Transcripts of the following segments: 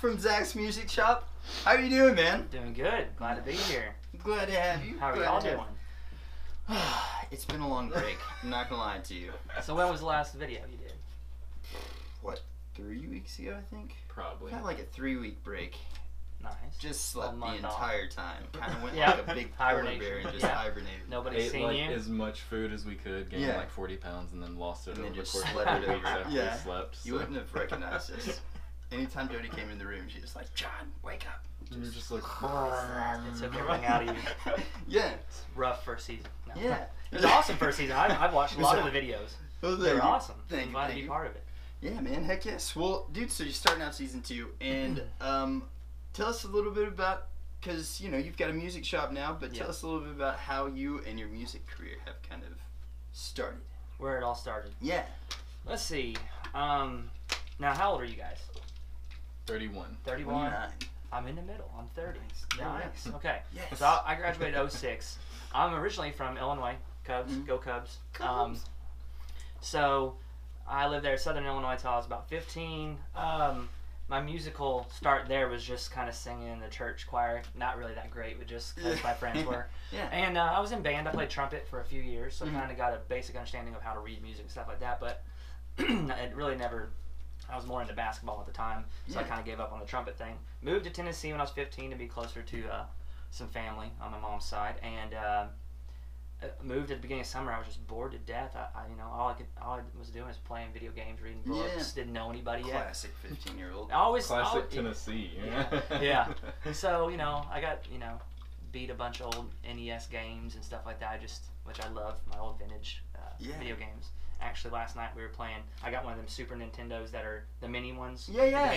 from Zack's Music Shop. How you doing, man? Doing good. Glad to be here. Glad to have you. How are y'all doing? It's been a long break. I'm not gonna lie to you. So when was the last video you did? What, 3 weeks ago, I think? Probably. Had like a 3-week break. Nice. Just slept the month off. entire time. Kind of went Yeah. like a big polar Hibernation. bear and just Yeah. hibernated. Nobody's Ate seen like you? as much food as we could, gained Yeah. like 40 pounds, and then lost it And over then the just course of slept 3 it weeks over. after Yeah. we slept. You wouldn't have recognized us. Anytime Jody came in the room, she was like, "John, wake up." And you're just like, It took everything out of you. Yeah. It's rough first season. No. Yeah. It was awesome first season. I've watched a lot of the videos. Oh, They were thank you. awesome. Thank I'm you, glad to thank be you. part of it. Yeah, man. Heck yes. Well, dude, so you're starting out season 2, and tell us a little bit about, because, you know, you've got a music shop now, but tell us a little bit about how you and your music career have kind of started. Where it all started. Yeah. Let's see. Now, how old are you guys? 31. 31? 29. I'm in the middle. I'm 30. Nice. Okay. Yes. So I graduated in 06. I'm originally from Illinois. Cubs. Go Cubs. Cubs. So I lived there in Southern Illinois until I was about 15. My musical start there was just kind of singing in the church choir. Not really that great, but just because my friends were. Yeah. And I was in band. I played trumpet for a few years, so I kind of got a basic understanding of how to read music and stuff like that. But it really never. I was more into basketball at the time, so I kind of gave up on the trumpet thing. Moved to Tennessee when I was 15 to be closer to some family on my mom's side, and moved at the beginning of summer. I was just bored to death. You know, all I was doing was playing video games, reading books. Didn't know anybody yet. Classic 15-year-old. Classic Tennessee. Yeah. So, you know, I got, beat a bunch of old NES games and stuff like that, which I love, my old vintage video games. Actually, last night we were playing, I got one of them Super Nintendos that are the mini ones. Yeah.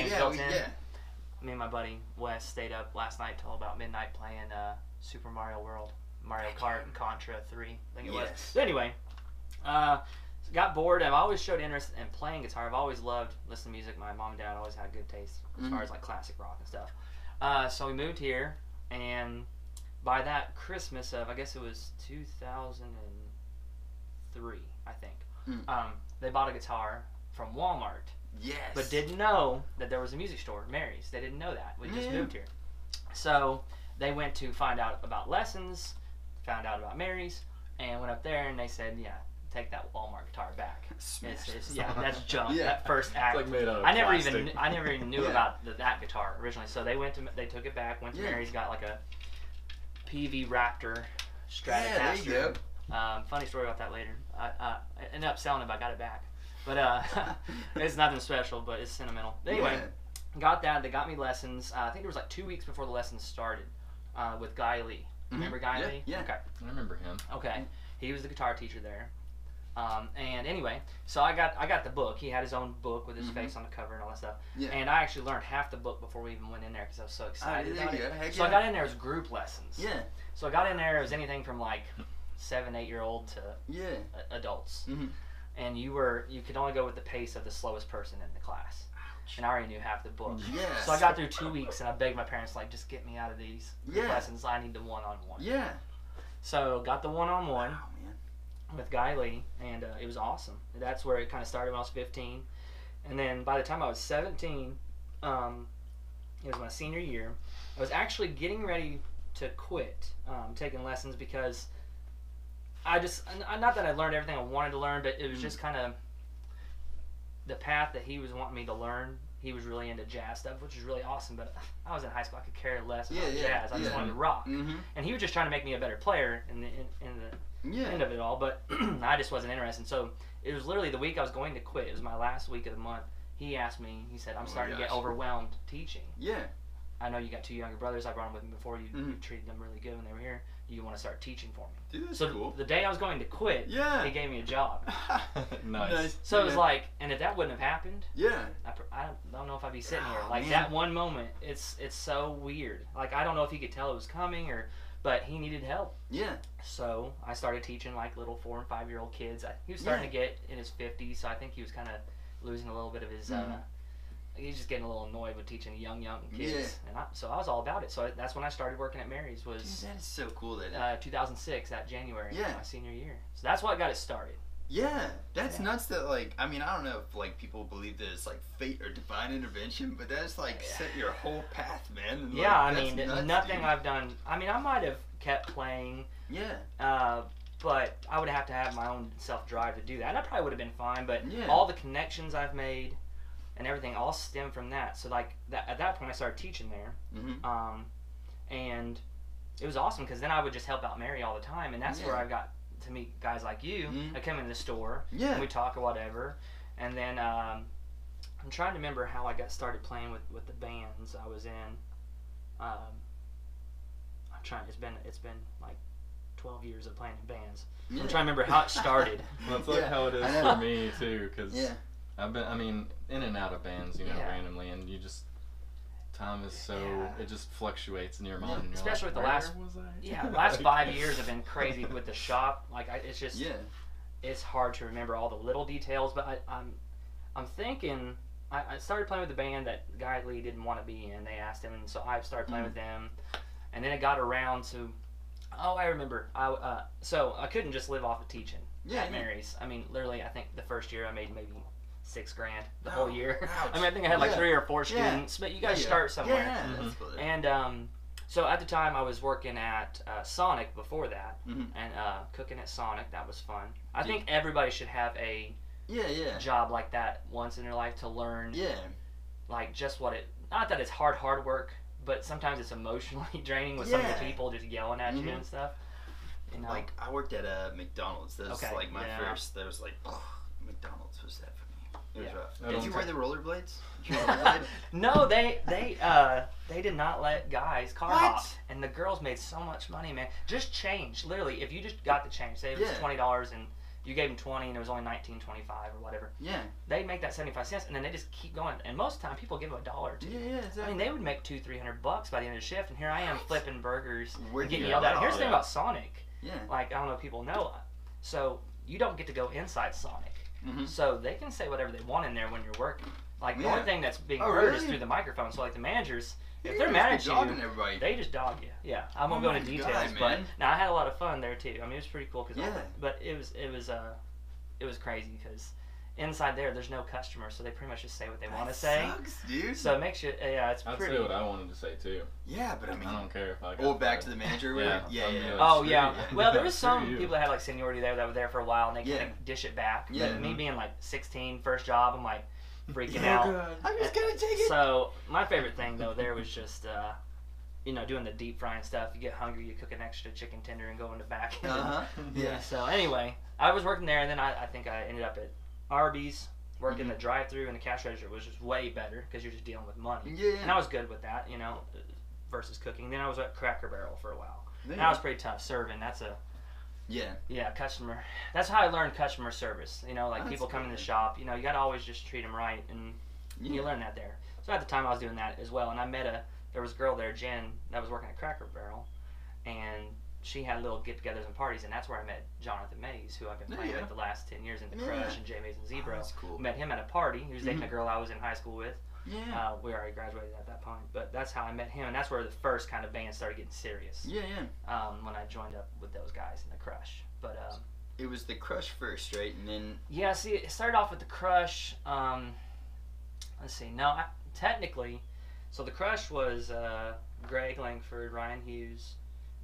Me and my buddy Wes stayed up last night till about midnight playing Super Mario World, Mario Kart, and Contra 3, I think it was. So anyway, got bored. I've always showed interest in playing guitar. I've always loved listening to music. My mom and dad always had good taste as far as like classic rock and stuff. So we moved here, and by that Christmas of, I guess it was 2003, I think, they bought a guitar from Walmart. Yes. But didn't know that there was a music store, Mary's. They didn't know that. We just moved here. So they went to find out about lessons, found out about Mary's, and went up there and they said, yeah, take that Walmart guitar back. That's junk. That first act. It's like made out of I never plastic. even knew about that guitar originally. So they took it back, went to Mary's, got like a PV Raptor Stratocaster. There you go. Funny story about that later. I ended up selling it, but I got it back. But it's nothing special, but it's sentimental. Anyway, got that. They got me lessons. I think it was like 2 weeks before the lessons started with Guy Lee. Remember Guy Lee? Yeah. Okay. I remember him. Okay. He was the guitar teacher there. And anyway, so I got the book. He had his own book with his face on the cover and all that stuff. Yeah. And I actually learned half the book before we even went in there because I was so excited about it. So I got in there as group lessons. Yeah. So I got in there. It was anything from like 7, 8 year old to adults. And you could only go with the pace of the slowest person in the class. Ouch. And I already knew half the book. Yes. So I got through 2 weeks and I begged my parents, like, just get me out of these lessons. I need the one-on-one. Yeah. So got the one-on-one man. with Guy Lee, and it was awesome. That's where it kind of started when I was 15. And then by the time I was 17, it was my senior year, I was actually getting ready to quit taking lessons because not that I learned everything I wanted to learn, but it was just kind of the path that he was wanting me to learn. He was really into jazz stuff, which is really awesome, but I was in high school. I could care less about jazz. I just wanted to rock. And he was just trying to make me a better player in the end of it all, but I just wasn't interested. So it was literally the week I was going to quit. It was my last week of the month. He asked me, he said, I'm starting to get overwhelmed teaching. Yeah. I know you got 2 younger brothers. I brought them with me before. You treated them really good when they were here. Do you want to start teaching for me? Dude, that's so cool. The day I was going to quit, he gave me a job. Nice. So it was like, and if that wouldn't have happened, I don't know if I'd be sitting here. Like that one moment, it's so weird. Like I don't know if he could tell it was coming but he needed help. Yeah. So I started teaching like little 4 and 5 year old kids. He was starting to get in his 50s, so I think he was kind of losing a little bit of his. He's just getting a little annoyed with teaching young kids. And so I was all about it. So that's when I started working at Mary's. Dude, that is so cool. That 2006, that January, my senior year. So that's what got it started. Yeah, that's nuts. That like, I mean, I don't know if like people believe that it's like fate or divine intervention, but that's like set your whole path, man. And, yeah, like, I mean, nuts, nothing dude. I've done. I mean, I might have kept playing. Yeah. But I would have to have my own self-drive to do that. And I probably would have been fine, but Yeah. all the connections I've made and everything all stem from that. So, like, at that point, I started teaching there. Mm-hmm. And it was awesome because then I would just help out Mary all the time. And that's where I got to meet guys like you. Mm-hmm. I come in the store, Yeah. and we talk or whatever. And then I'm trying to remember how I got started playing with the bands I was in. I'm trying. It's been like 12 years of playing in bands. Yeah. I'm trying to remember how it started. Well, it's like how it is for me too, because I've been, I mean, in and out of bands, you know, randomly, and you just, time is so, it just fluctuates in your mind. And you're especially like, with the last, the last 5 years have been crazy with the shop. Like, it's just, it's hard to remember all the little details, but I'm thinking, I started playing with the band that Guy Lee didn't want to be in. They asked him, and so I started playing with them, and then it got around to, I remember. So I couldn't just live off of teaching at Mary's. I mean, literally, I think the first year I made maybe $6,000 the whole year. Ouch. I mean, I think I had like 3 or 4 students, but you got to start somewhere. Yeah, that's cool. And so at the time I was working at Sonic before that, and cooking at Sonic. That was fun. I think everybody should have a job like that once in their life to learn. Like just what it. Not that it's hard work. But sometimes it's emotionally draining with some of the people just yelling at you and stuff. You know? Like, I worked at McDonald's. That was like my first. That was like, McDonald's was that for me. It was rough. Did you wear the rollerblades? Did you rollerblade? No, they did not let guys car hop, and the girls made so much money, man. Just change, literally. If you just got the change, say it was $20 and you gave them 20 and it was only $19.25 or whatever. Yeah. They'd make that 75 cents and then they just keep going. And most of the time people give them $1 or $2. Yeah, exactly. I mean, they would make $200-300 by the end of the shift, and here I am flipping burgers and getting you yelled at. at? Here's the thing about Sonic. Yeah. Like, I don't know if people know. So you don't get to go inside Sonic. So they can say whatever they want in there when you're working. Like, the only thing that's being heard is through the microphone. So, like, the managers, if they're mad at you, they just dog you. Yeah, I won't go into details, but now I had a lot of fun there too. I mean, it was pretty cool but it was crazy because inside there's no customer, so they pretty much just say what they want to say. Sucks, dude. So it makes you, it's I'd pretty. say what I wanted to say too. Yeah, but I mean, I don't care if I got back to the manager. Yeah. Oh yeah. Well, there was some people that had like seniority there that were there for a while, and they kind of dish it back. Yeah. But me being like 16, first job, I'm like freaking out. I'm just gonna take it. So my favorite thing though there was just doing the deep frying stuff. You get hungry, you cook an extra chicken tender and go in the back. Yeah. So anyway, I was working there, and then I think I ended up at Arby's, working the drive-through, and the cash register was just way better because you're just dealing with money. Yeah. And I was good with that, versus cooking. Then I was at Cracker Barrel for a while. And that was pretty tough serving. That's a customer. That's how I learned customer service. Like people come in the shop. You got to always just treat them right, and you learn that there. So at the time I was doing that as well, and I met there was a girl there, Jen, that was working at Cracker Barrel, and she had little get-togethers and parties, and that's where I met Jonathan Mays, who I've been playing with the last 10 years in The Crush and J Mays and Zebra. That's cool. Met him at a party. He was dating a girl I was in high school with. Yeah. We already graduated at that point, but that's how I met him, and that's where the first kind of band started getting serious. Yeah. When I joined up with those guys in The Crush. But it was The Crush first, right? And then see, it started off with The Crush. Let's see. No, technically, so The Crush was Greg Langford, Ryan Hughes,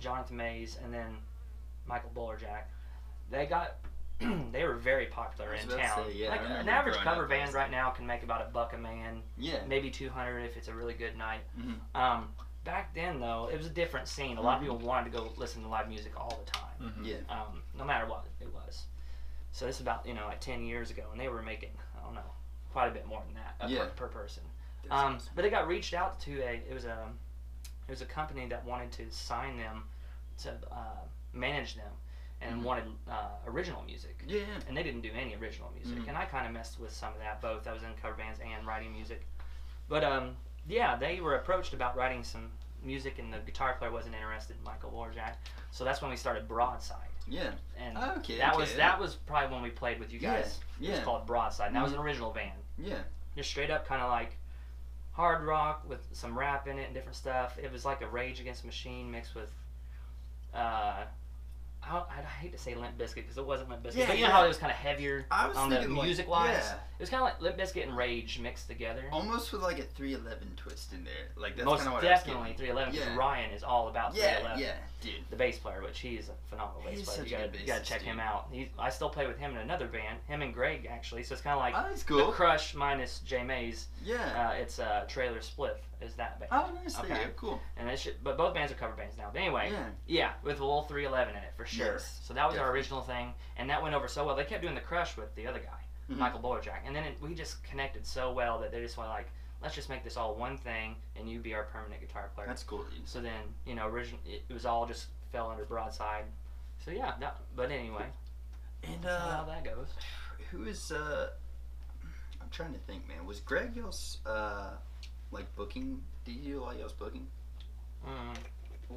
Jonathan Mays, and then Michael Bullerjack. They were very popular in town. Like an average cover band right now can make about $1 a man. Yeah. Maybe $200 if it's a really good night. Back then though, it was a different scene. A lot of people wanted to go listen to live music all the time. Yeah. No matter what it was. So this is about like 10 years ago, and they were making quite a bit more than that per person. Awesome. But they got reached out to it was a company that wanted to sign them to manage them and wanted original music. Yeah. And they didn't do any original music. And I kind of messed with some of that, both. I was in cover bands and writing music. But they were approached about writing some music, and the guitar player wasn't interested, Michael Warjack. So that's when we started Broadside. Yeah. And that was probably when we played with you guys. Yeah. It was called Broadside. And that was an original band. Yeah. Just straight up kind of like hard rock with some rap in it and different stuff. It was like a Rage Against the Machine mixed with I hate to say Limp Bizkit because it wasn't Limp Bizkit, but you know how it was kind of heavier on the music-wise? Yeah. It was kind of like Limp Bizkit and Rage mixed together. Almost with like a 311 twist in there. Like that's Most kind of what definitely 311 because Ryan is all about 311. Yeah, dude. The bass player, which he's a phenomenal bass player. You gotta check him out. I still play with him in another band, him and Greg actually. So it's kind of like the Crush minus J Mays. Yeah. It's Trailer Spliff is that band. Oh, nice. Okay, cool. And but both bands are cover bands now. But anyway, with a little 311 in it for sure. Yes, so that was our original thing, and that went over so well. They kept doing the Crush with the other guy, Michael Boyerjack, and then we just connected so well that they just went like, let's just make this all one thing, and you be our permanent guitar player. That's cool, dude. So then, it was all just fell under Broadside. So yeah, but anyway. And that's how that goes. Who is I'm trying to think, man. Was Greg y'all's like booking? Did you do a lot of y'all's booking?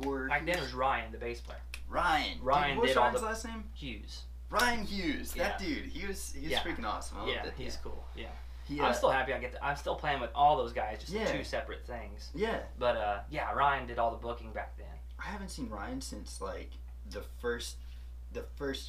Or back then it was Ryan, the bass player. Ryan Dude, what's did Ryan's all the last name? Hughes. Ryan Hughes. That dude. He was freaking awesome. I loved it. He's cool. Yeah. I'm still happy I'm still playing with all those guys, just in two separate things. Yeah. But Ryan did all the booking back then. I haven't seen Ryan since like the first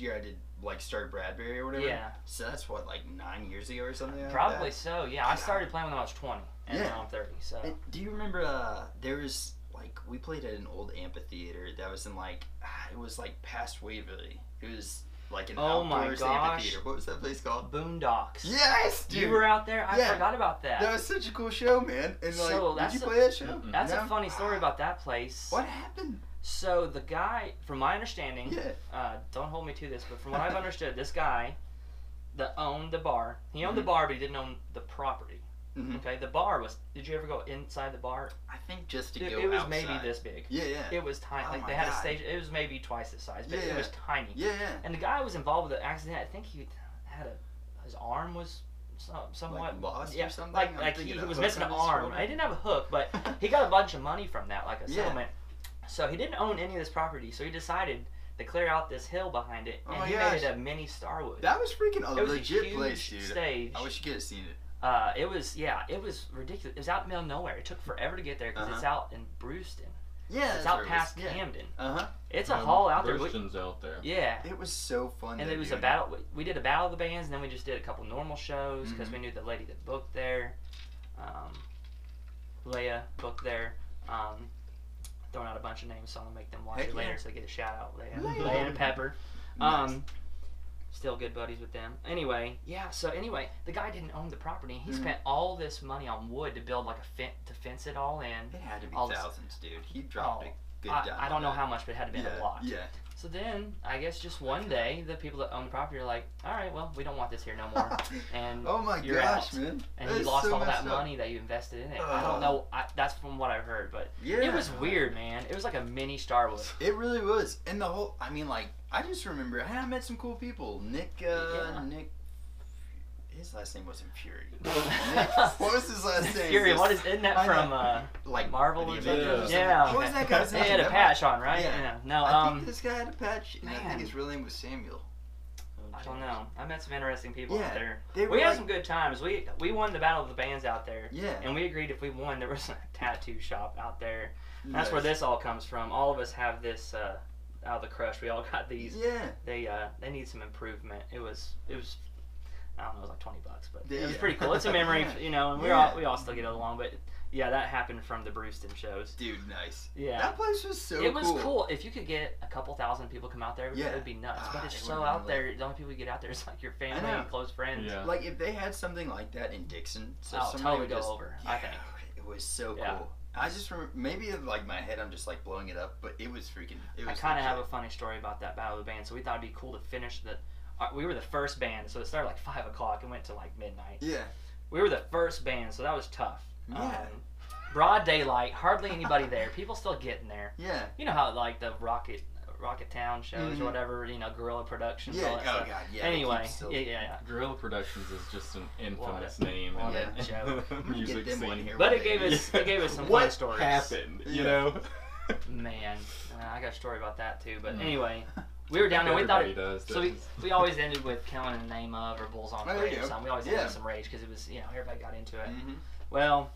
year I did like Start Bradbury or whatever. Yeah. So that's what, like 9 years ago or something. Probably like that? So. Yeah, I started playing when I was 20, and now I'm 30. So. And do you remember? There was like we played at an old amphitheater that was in like it was like past Waverly. It was like an outdoors amphitheater. What was that place called? Boondocks. Yes, dude. You were out there? I forgot about that. That was such a cool show, man. And like, did you play that show? That's a funny story about that place. What happened? So the guy, from my understanding, don't hold me to this, but from what I've understood, this guy that owned the bar, he owned the bar, but he didn't own the property. Okay, the bar was. Did you ever go inside the bar? I think just to go. It was outside. maybe this big. Yeah. It was tiny. Like they had a stage. It was maybe twice this size, but it was tiny. Yeah. And the guy was involved with the accident. I think he had his arm was somewhat like lost or something. Like he was missing an arm. I didn't have a hook, but he got a bunch of money from that, like a settlement. So he didn't own any of this property. So he decided to clear out this hill behind it, and he made it a mini Starwood. That was freaking a legit huge place, dude. Stage. I wish you could have seen it. It was ridiculous. It was out in the middle of nowhere. It took forever to get there because it's out in Brewston. Yeah, it's out past Camden. It's a Yeah, haul out there. Brewston's out there. Yeah. It was so fun. And it was a battle. We did a battle of the bands, and then we just did a couple normal shows because we knew the lady that booked there. Leia booked there. Throwing out a bunch of names, so I'm gonna make them watch it later so they get a shout out. Leia and Pepper. Nice. Still good buddies with them. Anyway, the guy didn't own the property. He spent all this money on wood to build like to fence it all in. It had to be thousands, dude. He dropped a good dime. I don't know how much, but it had to be a lot. Yeah. So then, I guess just one day, the people that own the property are like, all right, well, we don't want this here no more. And oh my you're gosh, out. man. And he lost all that money that you invested in it. I don't know. That's from what I've heard, but it was weird, man. It was like a mini Starwood. It really was. And the whole, I mean, like, I just remember, hey, I met some cool people. Nick, his last name wasn't Fury. What was his last name? Fury, isn't that from, like Marvel or something? Yeah. What was that guy's name? He had a patch on, right? Yeah. No, I think this guy had a patch, and I think his real name was Samuel. I don't know. I met some interesting people out there. We had some good times. We won the Battle of the Bands out there. Yeah. And we agreed if we won, there was a tattoo shop out there. That's where this all comes from. All of us have this out of the Crush. We all got these. Yeah. They need some improvement. It was I don't know, it was like $20, but it was pretty cool. It's a memory, and we all still get along, but yeah, that happened from the Brewston shows. Dude, nice. Yeah. That place was so cool. It was cool. If you could get a couple thousand people come out there, it would be nuts. But it's so out there, the only people you get out there is like your family and close friends. Yeah. Like if they had something like that in Dixon, totally go over, I think. It was so cool. I just remember, maybe in like my head I'm just like blowing it up, but it was freaking, it was I kind of have a funny story about that Battle of the Band, so we thought it'd be cool to finish we were the first band, so it started like 5 o'clock and went to like midnight. Yeah. We were the first band, so that was tough. Yeah. Broad daylight, hardly anybody there. People still getting there. Yeah. You know how like the Rocket Town shows or whatever, Guerrilla Productions. Yeah. All that stuff. God. Yeah. Anyway, yeah. Guerrilla Productions is just an infamous name What in a joke. the music Get them one scene. here But one it day. gave us some what fun stories. happened? Yeah. You know. Man, I got a story about that too. But anyway, we were down there. We thought Everybody does. so. We always ended with killing the name of or Bulls on Parade or something. We always ended with some rage because it was everybody got into it. Mm-hmm. Well,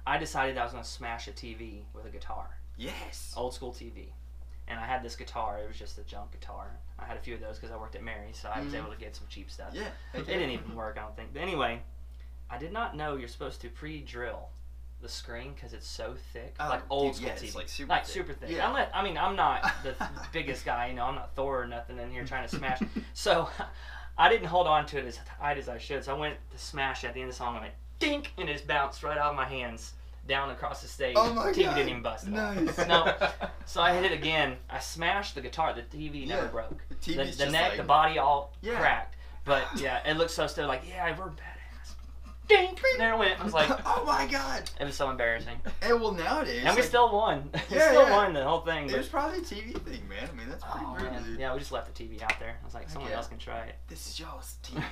I decided I was going to smash a TV with a guitar. Yes. Old school TV. and I had this guitar. It was just a junk guitar. I had a few of those because I worked at Mary's, so I was able to get some cheap stuff. Yeah. It didn't even work, I don't think. But anyway, I did not know you're supposed to pre-drill the screen because it's so thick, like old school TV, it's like super thick. Yeah. I mean, I'm not the biggest guy, you know. I'm not Thor or nothing in here trying to smash. So I didn't hold on to it as tight as I should. So I went to smash it at the end of the song. I went dink, and it just bounced right out of my hands down across the stage. Oh my TV God. didn't even bust. Nice. No. So I hit it again. I smashed the guitar. The TV never broke. The TV's the just neck, like, the body, all cracked. But yeah, it looked so still. Like, yeah, we're badass. Dink! There it went. I was like, oh my God. It was so embarrassing. And well, nowadays. And we like, still won. We Yeah, still yeah. won the whole thing. It was probably a TV thing, man. I mean, that's pretty brutal, dude. Yeah, we just left the TV out there. I was like, someone else can try it. This is y'all's TV.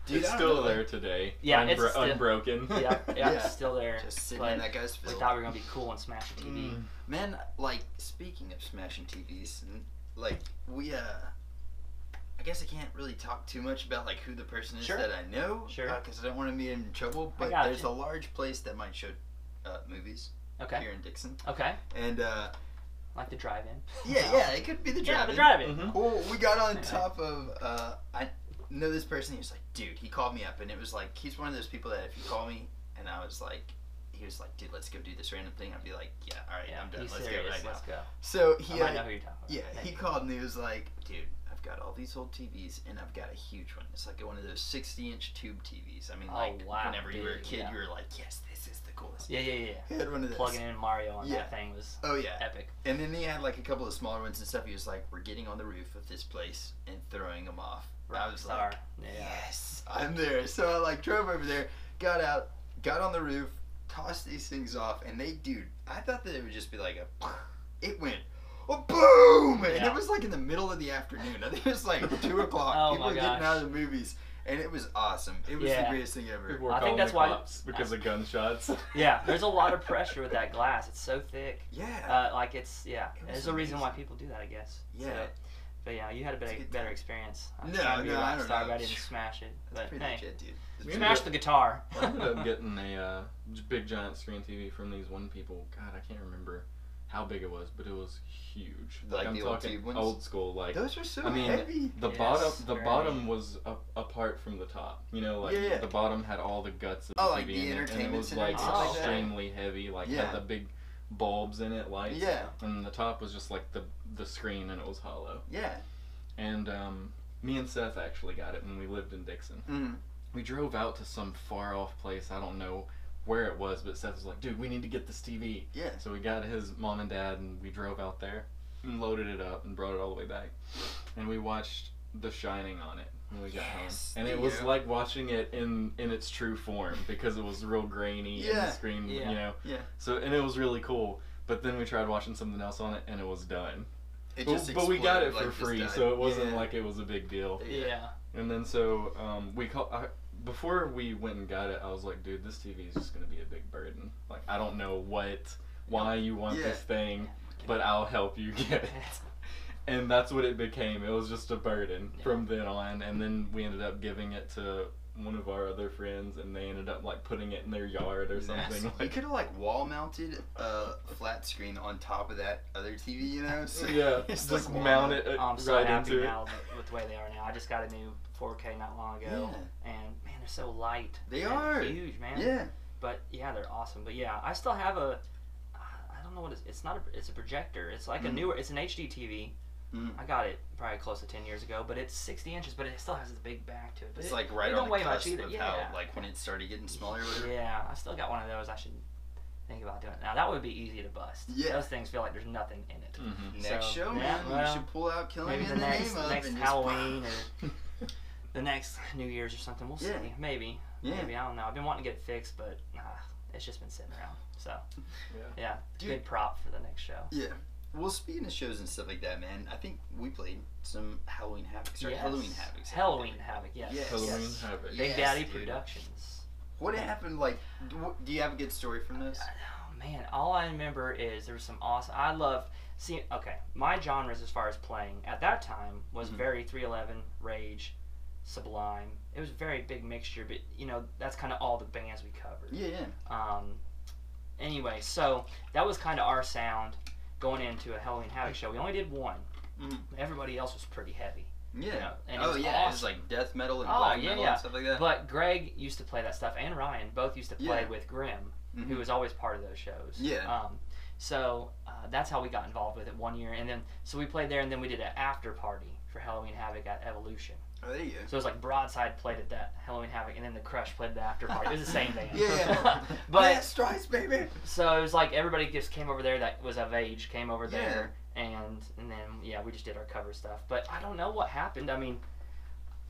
Dude, it's still there today. Yeah, it's still, unbroken. Yeah, it's still there. Just sitting in that guy's field. We thought we were gonna be cool and smash a TV. Man, like, speaking of smashing TVs, and like we I guess I can't really talk too much about like who the person is that I know, because I don't want to be in trouble. But there's a large place that might show movies here in Dixon. Okay. And like the drive-in. Yeah, it could be the drive-in. Yeah, the drive-in. Mm-hmm. Well, we got on top of I know this person. He was like, dude, he called me up, and it was like he's one of those people that if you call me, and I was like. He was like, dude, let's go do this random thing. I'd be like, yeah, all right, I'm done. Let's go right now. Let's go. So he, I might know who you're talking about. yeah, he called and he was like, dude, I've got all these old TVs and I've got a huge one. It's like one of those 60-inch tube TVs. I mean, whenever you were a kid, you were like, yes, this is the coolest. Yeah. He had one of those. Plugging in Mario on that thing was epic. And then he had like a couple of smaller ones and stuff. He was like, we're getting on the roof of this place and throwing them off. I was like, yes, I'm there. So I like drove over there, got out, got on the roof, tossed these things off, and I thought that it would just be like it went boom, and it was like in the middle of the afternoon. I think it was like 2 o'clock. People were getting out of the movies, and it was awesome. It was the greatest thing ever. I think that's why because of gunshots. Yeah, there's a lot of pressure with that glass. It's so thick. Yeah. There's a reason why people do that, I guess. Yeah. So, but yeah, you had a better experience. I don't know. I didn't smash it. But pretty much it, dude. Smash the guitar. I ended up getting a big giant screen TV from these one people. God, I can't remember how big it was, but it was huge. Like I'm the talking old school. Like those are so heavy. The bottom was apart from the top. You know, like the bottom had all the guts of the TV the in it, and it was like extremely heavy. Like had the big bulbs in it, lights. Yeah. And the top was just like the screen, and it was hollow. Yeah. And me and Seth actually got it when we lived in Dixon. Mm-hmm. We drove out to some far off place. I don't know where it was, but Seth was like, dude, we need to get this TV. Yeah. So we got his mom and dad, and we drove out there and loaded it up and brought it all the way back. And we watched The Shining on it when we got home. And it was like watching it in its true form because it was real grainy and the screen, you know. Yeah. So, and it was really cool. But then we tried watching something else on it, and it was done. But we got it for free, so it wasn't like it was a big deal. Yeah. And then so before we went and got it, I was like, dude, this TV is just gonna be a big burden. Like, I don't know why you want this thing, but I'll help you get it. And that's what it became. It was just a burden from then on. And then we ended up giving it to one of our other friends, and they ended up like putting it in their yard or something. You could have like wall mounted a flat screen on top of that other TV, you know? So just like mount it I'm so right happy into now with the way they are now. I just got a new 4K not long ago, and man, they're so light. They are huge, man. Yeah. But yeah, they're awesome. But yeah, I still have I don't know what it's not it's a projector. It's like it's an HD TV. I got it probably close to 10 years ago, but it's 60 inches, but it still has this big back to it. But it's like right on the cusp of how, like, when it started getting smaller or whatever. Yeah, I still got one of those. I should think about doing it. Now, that would be easy to bust. Yeah. Those things feel like there's nothing in it. Mm-hmm. Next show, man, you should pull out Killing in the Name of next Halloween or the next New Year's or something. We'll see. Maybe. Maybe. I don't know. I've been wanting to get it fixed, but it's just been sitting around. So, yeah. Good prop for the next show. Yeah. Well, speaking of shows and stuff like that, man, I think we played some Halloween Havoc. Sorry, Halloween Havoc. Halloween Havoc, yes. Halloween Havoc. Big Daddy Productions. What happened? Like, do you have a good story from this? Oh, man, all I remember is there was some awesome. I love seeing. Okay, my genres as far as playing at that time was very 311, Rage, Sublime. It was a very big mixture, but you know that's kind of all the bands we covered. Yeah. Anyway, so that was kind of our sound. going into a Halloween Havoc show. We only did one. Mm-hmm. Everybody else was pretty heavy. Yeah. You know, and It awesome. was like death metal and black metal and stuff like that. But Greg used to play that stuff, and Ryan both used to play with Grimm, Mm-hmm. who was always part of those shows. Yeah. So that's how we got involved with it one year, and then so we played there, and then we did an after party for Halloween Havoc at Evolution. Oh, there you go. So it was like Broadside played at that Halloween Havoc, and then the Crush played the after party. It was the same band. Yeah. But Stripes, baby. so it was like everybody just came over there that was of age, came over there, and then we just did our cover stuff. But I don't know what happened. I mean,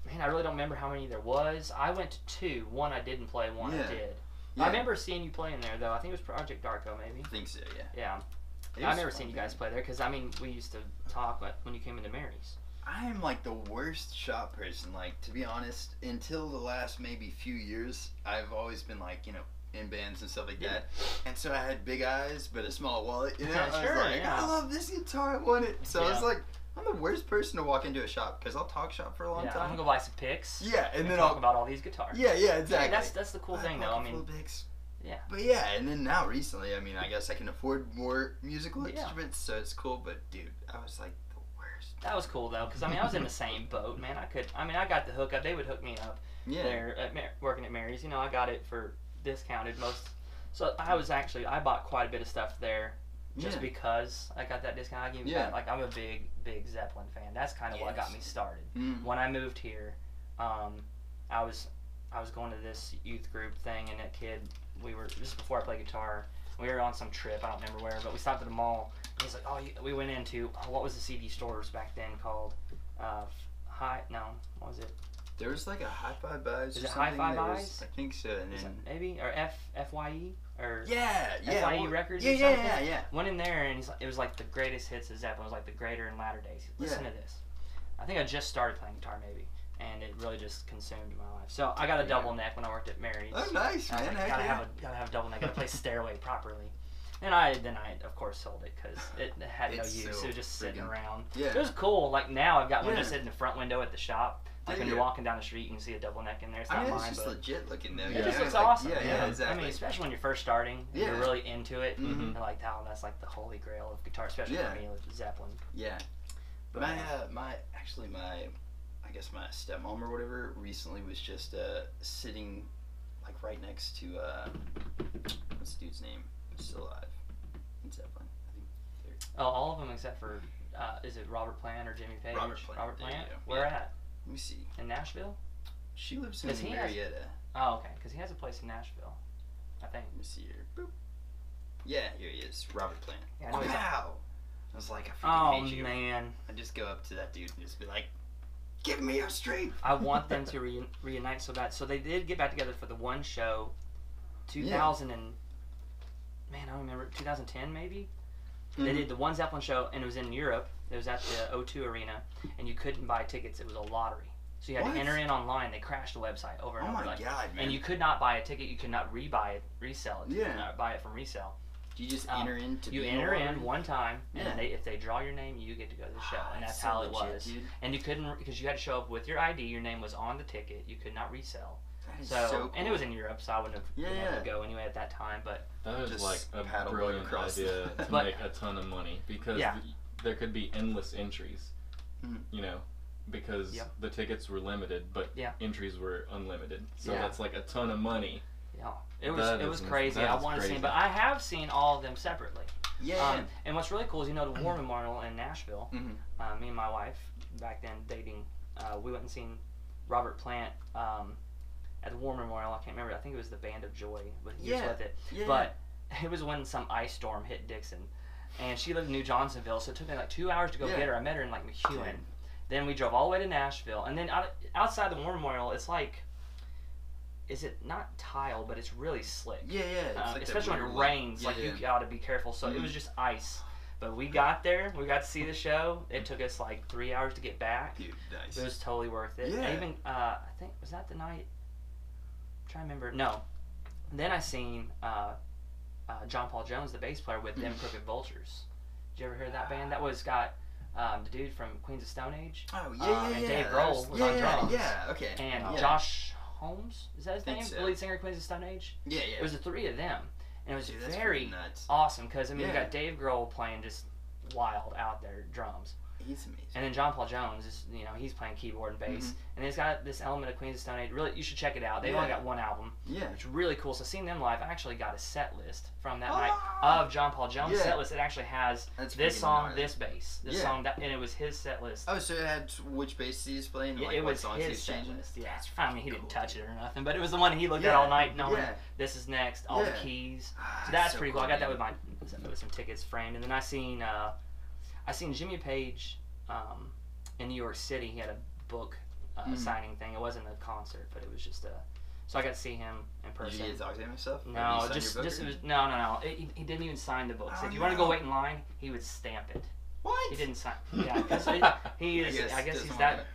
man, I really don't remember how many there was. I went to 2. One I didn't play, one I did. Yeah. I remember seeing you playing there, though. I think it was Project Darko, maybe. I think so, yeah. Yeah. I remember seeing you guys play there, because, I mean, we used to talk when you came into Mary's. I am like the worst shop person. Like, to be honest, until the last maybe few years, I've always been like, you know, in bands and stuff like that. And so I had big eyes, but a small wallet. You know, I was like, I love this guitar, I want it. So I was like, I'm the worst person to walk into a shop because I'll talk shop for a long time. I'm gonna go buy some picks. Yeah, and then talk I'll about all these guitars. Yeah, exactly. That's the cool thing, though. I mean, yeah. But yeah, and then now recently, I mean, I guess I can afford more musical instruments, so it's cool. But dude, I was like the worst. That was cool though, because I mean, I was in the same boat, man. I got the hookup. They would hook me up there at working at Mary's. You know, I got it for discounted most. So I bought quite a bit of stuff there. Just because I got that discount, I give you that. Like, I'm a big Zeppelin fan. That's kind of what got me started. When I moved here, I was going to this youth group thing, and that kid, this is before I played guitar. We were on some trip, I don't remember where, but we stopped at a mall. And he's like, we went into what was the CD stores back then called? What was it? There was like a Hi-Fi Buys. Is it Hi-Fi Buys? I think so. And then maybe or FYE or FYE Records. Yeah. Went in there and it was like the greatest hits of Zeppelin. It was like the Greater and Latter Days. Listen to this. I think I just started playing guitar maybe, and it really just consumed my life. So I got a double neck when I worked at Mary's. Oh, nice, man. Gotta have a double neck. Gotta play Stairway properly. And I of course sold it because it had no use. It was just sitting around. Yeah. It was cool. Like now I've got one just sitting in the front window at the shop. Like when you're walking down the street, you can see a double neck in there. It's not mine, it's just legit looking though. It just looks awesome. Yeah, exactly. I mean, especially when you're first starting, and you're really into it. You're like, that's like the holy grail of guitar, especially for me with Zeppelin. Yeah. But my stepmom or whatever recently was just sitting like right next to what's the dude's name? He's still alive in Zeppelin. I think. All of them except for is it Robert Plant or Jimmy Page? Robert Plant. Where at? Let me see. In Nashville? She lives in Marietta. Okay, because he has a place in Nashville, I think. Let me see here. Boop. Yeah, here he is. Robert Plant. Yeah, wow! I was like, I freaking hate you. Oh, man. I just go up to that dude and just be like, give me your strength! I want them to reunite so bad. So they did get back together for the one show, 2000 and... Man, I don't remember. 2010, maybe? They did the one Zeppelin show, and it was in Europe. It was at the O2 Arena, and you couldn't buy tickets. It was a lottery. So you had to enter in online. They crashed the website over and over. Oh my God, man. And you could not buy a ticket. You could not resell it. You could not buy it from resale. You just enter in to You enter in one time, and if they draw your name, you get to go to the show. And that's how it was. Dude. And you couldn't, because you had to show up with your ID. Your name was on the ticket. You could not resell. So cool. And it was in Europe, so I wouldn't have been able to go anyway at that time. But that was like a brilliant idea to make a ton of money because there could be endless entries, you know, because the tickets were limited, but entries were unlimited. So that's like a ton of money. Yeah, it was crazy. I want to see, but I have seen all of them separately. Yeah. And what's really cool is, you know, the War Memorial in Nashville. Me and my wife back then dating, we went and seen Robert Plant. At the War Memorial, I can't remember. I think it was the Band of Joy with it. Yeah. But it was when some ice storm hit Dixon, and she lived in New Johnsonville, so it took me like 2 hours to go get her. I met her in like McEwen. Then we drove all the way to Nashville, and then outside the War Memorial, it's like, is it not tile, but it's really slick. Yeah. Like especially when it rains, you gotta be careful. So it was just ice. But we got there. We got to see the show. It took us like 3 hours to get back. Dude, nice. It was totally worth it. Yeah. I think, was that the night? I'm trying to remember. No. Then I seen John Paul Jones, the bass player, with them Crooked Vultures. Did you ever hear that band? That was got the dude from Queens of Stone Age. Oh, and Dave Grohl was on drums. Yeah, okay. And Josh Holmes, is that his name? So. The lead singer of Queens of Stone Age? Yeah. It was the three of them. And it was very awesome because, I mean, you got Dave Grohl playing just wild out there drums. He's amazing. And then John Paul Jones is, he's playing keyboard and bass, and he's got this element of Queens of Stone Age. Really, you should check it out. They've only got one album. Yeah. It's really cool. So seeing them live, I actually got a set list from that night of John Paul Jones' set list. It actually has this song, this bass, this song, that, and it was his set list. Oh, so it had which bass he's playing? Yeah, like it was what songs his set changing? list. Yeah. That's I mean, he cool, didn't touch it or nothing, but it was the one he looked at all night, knowing this is next, all the keys. So that's so pretty cool. I got that with some tickets framed, and then I seen Jimmy Page. In New York City, he had a book signing thing. It wasn't a concert, but it was just so I got to see him in person. Did you get his autograph stuff? No, just it was no. He didn't even sign the book. He said, "You want to go wait in line?" He would stamp it. What? He didn't sign. Yeah, because he is. I guess he's that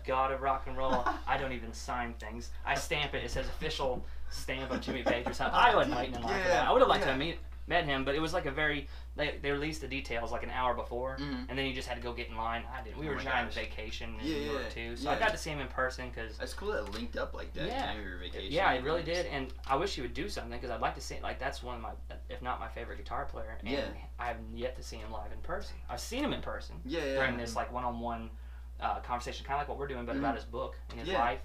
god of rock and roll. I don't even sign things. I stamp it. It says official stamp of Jimmy Page or something. I wasn't waiting in line for that. I would have liked to have met him, but it was like a very they released the details like an hour before, and then you just had to go get in line. I didn't. We were trying to vacation in New York too, so I got to see him in person because that's cool that it linked up like that. Yeah, your vacation. Yeah, it really did, and I wish he would do something because I'd like to see. Like that's one of my, if not my favorite guitar player, and I have yet to see him live in person. I've seen him in person during this like one-on-one conversation, kind of like what we're doing, but about his book and his life.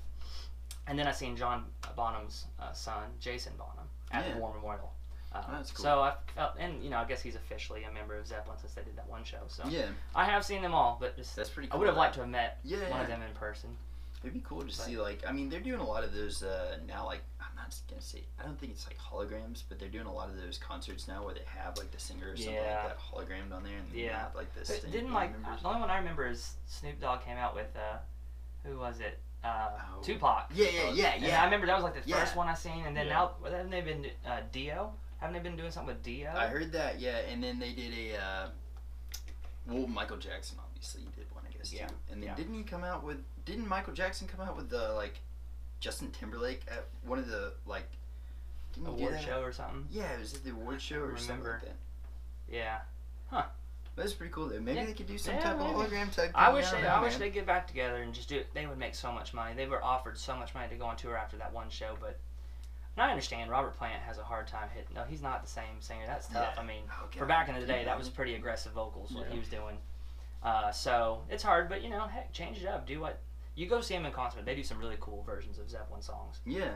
And then I seen John Bonham's son, Jason Bonham, at the War Memorial. That's cool. So I felt, and I guess he's officially a member of Zeppelin since they did that one show. So I have seen them all, but that's pretty cool. I would have liked to have met one of them in person. It'd be cool to see, like, I mean, they're doing a lot of those now, like, I'm not gonna say, I don't think it's like holograms, but they're doing a lot of those concerts now where they have like the singer or something like that hologrammed on there, and not like this. Didn't like the only one I remember is Snoop Dogg came out with who was it? Tupac. Yeah. And I remember that was like the first one I seen, and then now haven't they been Dio? Haven't they been doing something with Dio? I heard that, and then they did well, Michael Jackson obviously did one, I guess, too. And then didn't Michael Jackson come out with the, like, Justin Timberlake at one of the, like, award show or something? Yeah, it was at the award show or something like that. Yeah. Huh. That's pretty cool, though. Maybe they could do some type of hologram type thing. I wish they'd get back together and just do it. They would make so much money. They were offered so much money to go on tour after that one show, but... And I understand Robert Plant has a hard time hitting. No, he's not the same singer. That's tough. I mean, for back in the day, that was pretty aggressive vocals what he was doing. So it's hard, but heck, change it up. Do what you go see him in concert. They do some really cool versions of Zeppelin songs. Yeah.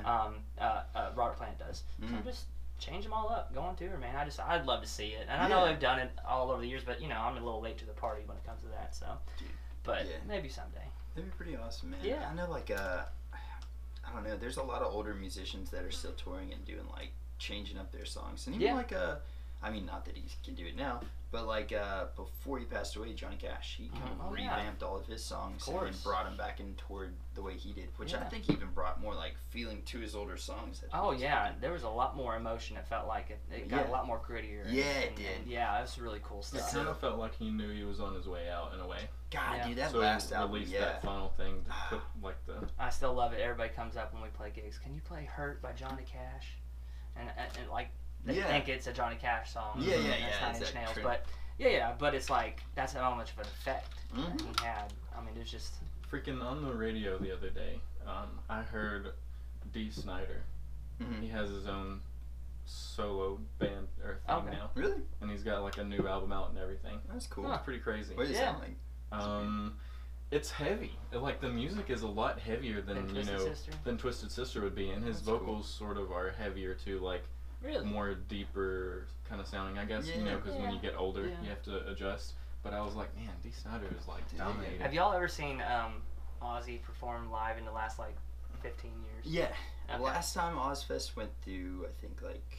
Robert Plant does. So just change them all up. Go on tour, man. I'd love to see it. And I know they've done it all over the years, but I'm a little late to the party when it comes to that. So, but maybe someday. That'd be pretty awesome, man. Yeah. I know, like I don't know. There's a lot of older musicians that are still touring and doing like changing up their songs, and even like I mean, not that he can do it now, but like before he passed away, Johnny Cash, he kind of revamped all of his songs and brought him back in toward the way he did, which I think even brought more like feeling to his older songs. There was a lot more emotion. It felt like it got a lot more grittier. Yeah, it did. And, it was really cool stuff. It kind of felt like he knew he was on his way out in a way. God, dude, that so last album, released that final thing to put like the. I still love it. Everybody comes up when we play gigs. Can you play "Hurt" by Johnny Cash? And like they think it's a Johnny Cash song. Yeah. It's 9 Inch Nails, but but it's like that's how much of an effect that he had. I mean, it's just freaking on the radio the other day. I heard Dee Snider. He has his own solo band or thing now. Really? And he's got like a new album out and everything. That's cool. It's pretty crazy. What does it sound like? It's heavy. Like the music is a lot heavier than Twisted Sister would be, and his vocals sort of are heavier too, like more deeper kind of sounding, I guess. Because when you get older, you have to adjust. But I was like, man, Dee Snider is like dominating. Have y'all ever seen Ozzy perform live in the last like 15 years? Yeah. Okay. Last time Ozfest went through, I think like.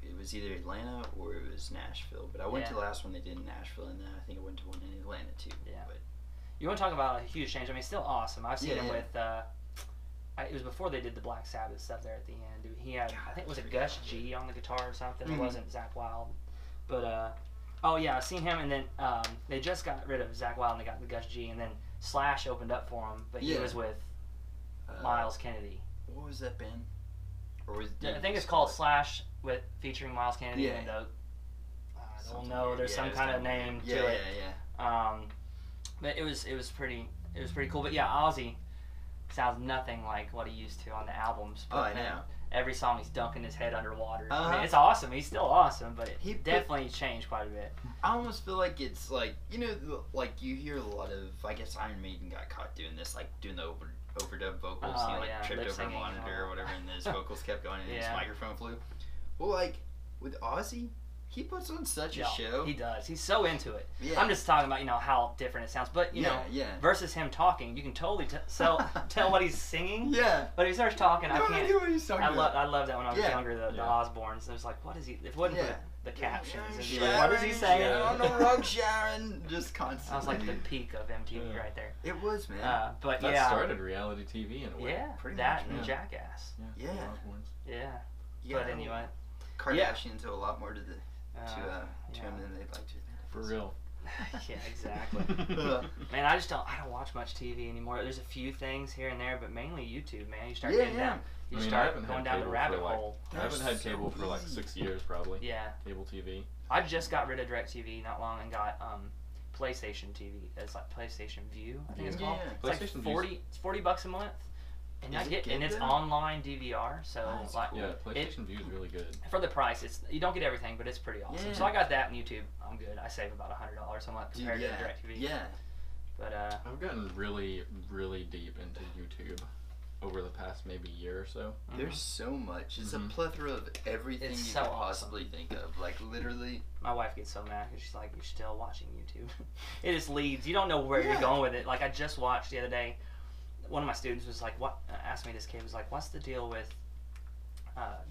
It was either Atlanta or it was Nashville, but I went to the last one they did in Nashville, and then I think I went to one in Atlanta too. Yeah. But you want to talk about a huge change? I mean, still awesome. I've seen him with. It was before they did the Black Sabbath stuff there at the end. He had, I think it was a Gus G on the guitar or something. It wasn't Zakk Wylde, but I've seen him, and then they just got rid of Zakk Wylde and they got the Gus G, and then Slash opened up for him, but he was with Miles Kennedy. What was that band? Or was I think it's called Slash with featuring Miles Kennedy and I don't know. There's some kind of name to it. But it was pretty cool. But Ozzy sounds nothing like what he used to on the albums. But, I know. every song he's dunking his head underwater. I mean, it's awesome. He's still awesome, but he definitely changed quite a bit. I almost feel like it's like, you know, like you hear a lot of, I guess Iron Maiden got caught doing this, like doing the overdub vocals, you know, like tripped over a monitor or whatever, and his vocals kept going and his microphone flew. Well, like with Ozzy, he puts on such a show. He does. He's so into it. Yeah. I'm just talking about, you know, how different it sounds. But, you know, versus him talking, you can totally tell what he's singing. Yeah. But he starts talking, I can't. idea what he's talking about. I loved that when I was younger, the Osbournes. It was like, what is he? It wasn't the captions. What is he saying? On the rug, Sharon. Just constantly. I was like the peak of MTV right there. It was, man. But that started reality TV in a way. Yeah. Pretty that much, and Jackass. Yeah. But anyway. Kardashians owe a lot more to the to him than they'd like to. For real. Yeah, exactly. Man, I don't watch much TV anymore. There's a few things here and there, but mainly YouTube, man. You start getting down. You start going down the rabbit hole. I haven't had cable for like 6 years, probably. Yeah. Cable TV. I just got rid of DirecTV not long and got PlayStation TV. It's like PlayStation View, I think it's called. It's like it's $40 a month. And it's online DVR, so like PlayStation View is really good. For the price, you don't get everything, but it's pretty awesome. Yeah. So I got that and YouTube. I'm good. I save about $100 a month compared to DirecTV. Yeah. But I've gotten really, really deep into YouTube over the past maybe year or so. There's so much. It's a plethora of everything you could possibly think of. Like literally. My wife gets so mad because she's like, "You're still watching YouTube." It just leads. You don't know where you're going with it. Like I just watched the other day. One of my students was like, "What?" Asked me. This kid was like, "What's the deal with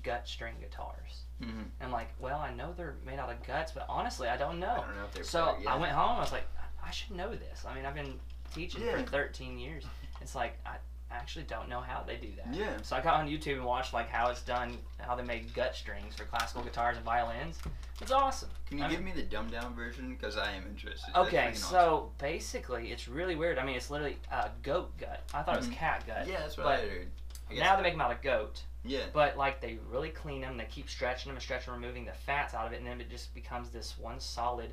gut string guitars?" Mm-hmm. And like, well, I know they're made out of guts, but honestly, I don't know. I don't know if they're so I went home. I was like, I should know this. I mean, I've been teaching for 13 years. It's like I actually don't know how they do that. Yeah. So I got on YouTube and watched like how it's done, how they make gut strings for classical guitars and violins. It's awesome. Can you give me the dumbed down version? Because I am interested. Okay, so awesome. Basically, it's really weird. I mean, it's literally goat gut. I thought it was cat gut. Yeah, that's what I heard. Now they make them out of goat. Yeah. But like they really clean them. They keep stretching them, removing the fats out of it, and then it just becomes this one solid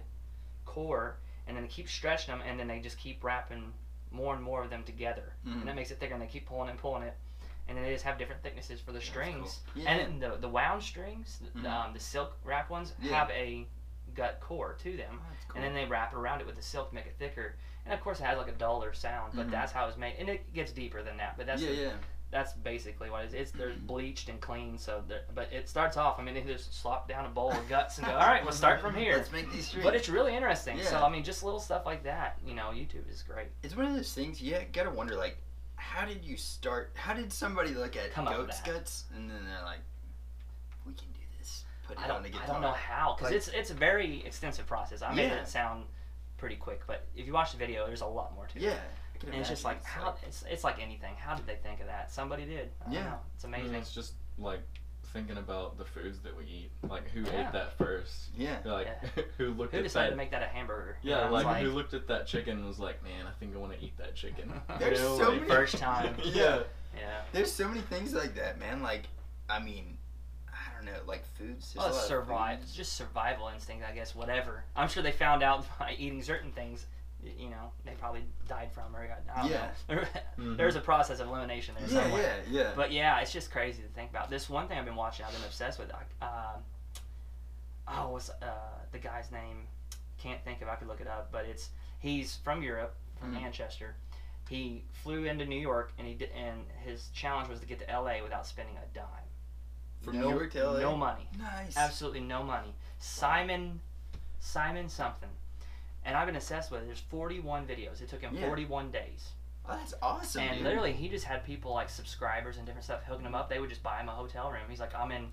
core. And then they keep stretching them, and then they just keep wrapping more and more of them together, and that makes it thicker. And they keep pulling and pulling it, and then they just have different thicknesses for the strings. Cool. Yeah. And then the wound strings, the silk wrap ones, have a gut core to them, cool. And then they wrap around it with the silk to make it thicker. And of course, it has like a duller sound, but that's how it's made. And it gets deeper than that, but that's that's basically what it is. They're bleached and clean, so but it starts off. I mean, they just slop down a bowl of guts and go, all right, we'll start from here. Let's make these strings. But it's really interesting. Yeah. So I mean, just little stuff like that. You know, YouTube is great. It's one of those things you gotta wonder, like, how did you start? How did somebody look at goat's guts and then they're like, we can do this. Put it on a guitar. I don't know how, because it's a very extensive process. I made it sound pretty quick, but if you watch the video, there's a lot more to it. Yeah. And it's just like it's like anything. How did they think of that? Somebody did. I don't know. It's amazing. It's just like thinking about the foods that we eat. Like who ate that first? Yeah. Like who looked at that? Who decided to make that a hamburger? Yeah, like who looked at that chicken and was like, man, I think I want to eat that chicken. There's so many first time. Yeah. There's so many things like that, man. Like, I mean, I don't know, like foods. It's just survival instinct, I guess. Whatever. I'm sure they found out by eating certain things. You know, they probably died from, or I don't know. There's a process of elimination there somewhere. Yeah. But yeah, it's just crazy to think about. This one thing I've been watching, I've been obsessed with. What's the guy's name? Can't think if I could look it up, but he's from Europe, from Manchester. He flew into New York, and his challenge was to get to LA without spending a dime. From New York to LA? No money. Nice. Absolutely no money. Simon something. And I've been obsessed with it. There's 41 videos. It took him 41 days. Oh, that's awesome, And literally, he just had people, like subscribers and different stuff, hooking him up. They would just buy him a hotel room. He's like, I'm in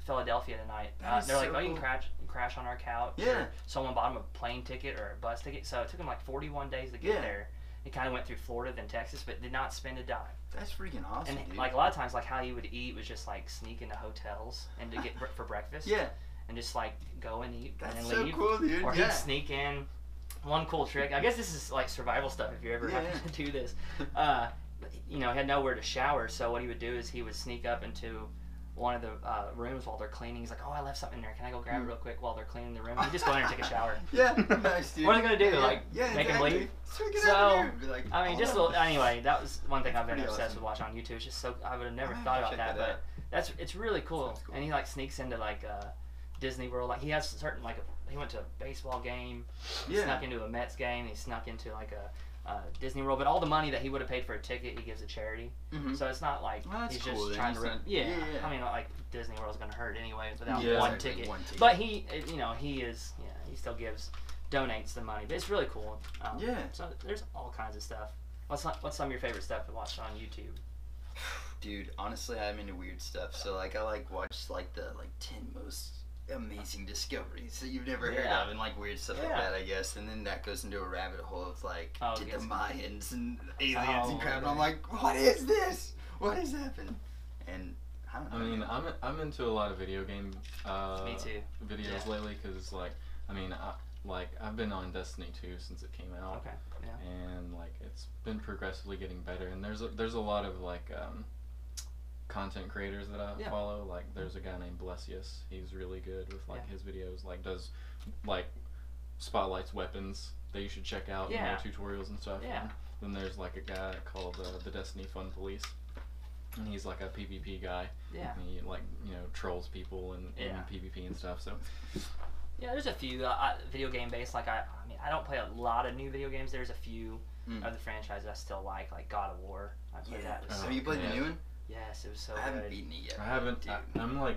Philadelphia tonight. They're like, you can crash on our couch. Yeah. Or someone bought him a plane ticket or a bus ticket. So it took him like 41 days to get there. He kind of went through Florida, then Texas, but did not spend a dime. That's freaking awesome, and dude. Like a lot of times, like how he would eat was just like sneak into hotels and to get for breakfast. Yeah. And just like go and eat and then leave. That's so cool, dude. Or he'd sneak in. One cool trick, I guess this is like survival stuff if you ever have to do this. You know, he had nowhere to shower, so what he would do is he would sneak up into one of the rooms while they're cleaning. He's like, oh, I left something in there. Can I go grab it real quick while they're cleaning the room? He'd just go in there and take a shower. Nice, dude. What are they going to do? Make him leave? So, I mean, just a little, anyway, that was one thing I've been obsessed with watching on YouTube. It's just so, I would have never thought about that, but it's really cool. Cool. And he like sneaks into like Disney World. Like he has certain like he went to a baseball game. He snuck into a Mets game. He snuck into like a Disney World, but all the money that he would have paid for a ticket, he gives to charity. So it's not like he's just trying to. I mean, like Disney World's gonna hurt anyway without one ticket. But he, you know, he still donates the money. But it's really cool. So there's all kinds of stuff. What's some of your favorite stuff to watch on YouTube? Dude, honestly, I'm into weird stuff. So like, I watch like the 10 most amazing discoveries that you've never heard of, and like weird stuff like that, I guess. And then that goes into a rabbit hole of like did the Mayans and aliens and crap. And I'm like, what is this? What has happened? And I don't know. I mean, I'm into a lot of video game Me too. videos lately, because like, I mean, I've been on Destiny 2 since it came out. Okay. Yeah. And like it's been progressively getting better, and there's a lot of like content creators that I follow. Like there's a guy named Blessius. He's really good with like his videos. Like does like spotlights weapons that you should check out and their tutorials and stuff. Yeah. And then there's like a guy called the Destiny Fun Police, and he's like a PvP guy. Yeah. And he like trolls people in PvP and stuff. So. Yeah, there's a few video game based. Like I mean, I don't play a lot of new video games. There's a few of the franchises I still like God of War. I played that. Have you played the new one? Yes, it was so good. I haven't good. beaten it yet. I haven't. I'm like.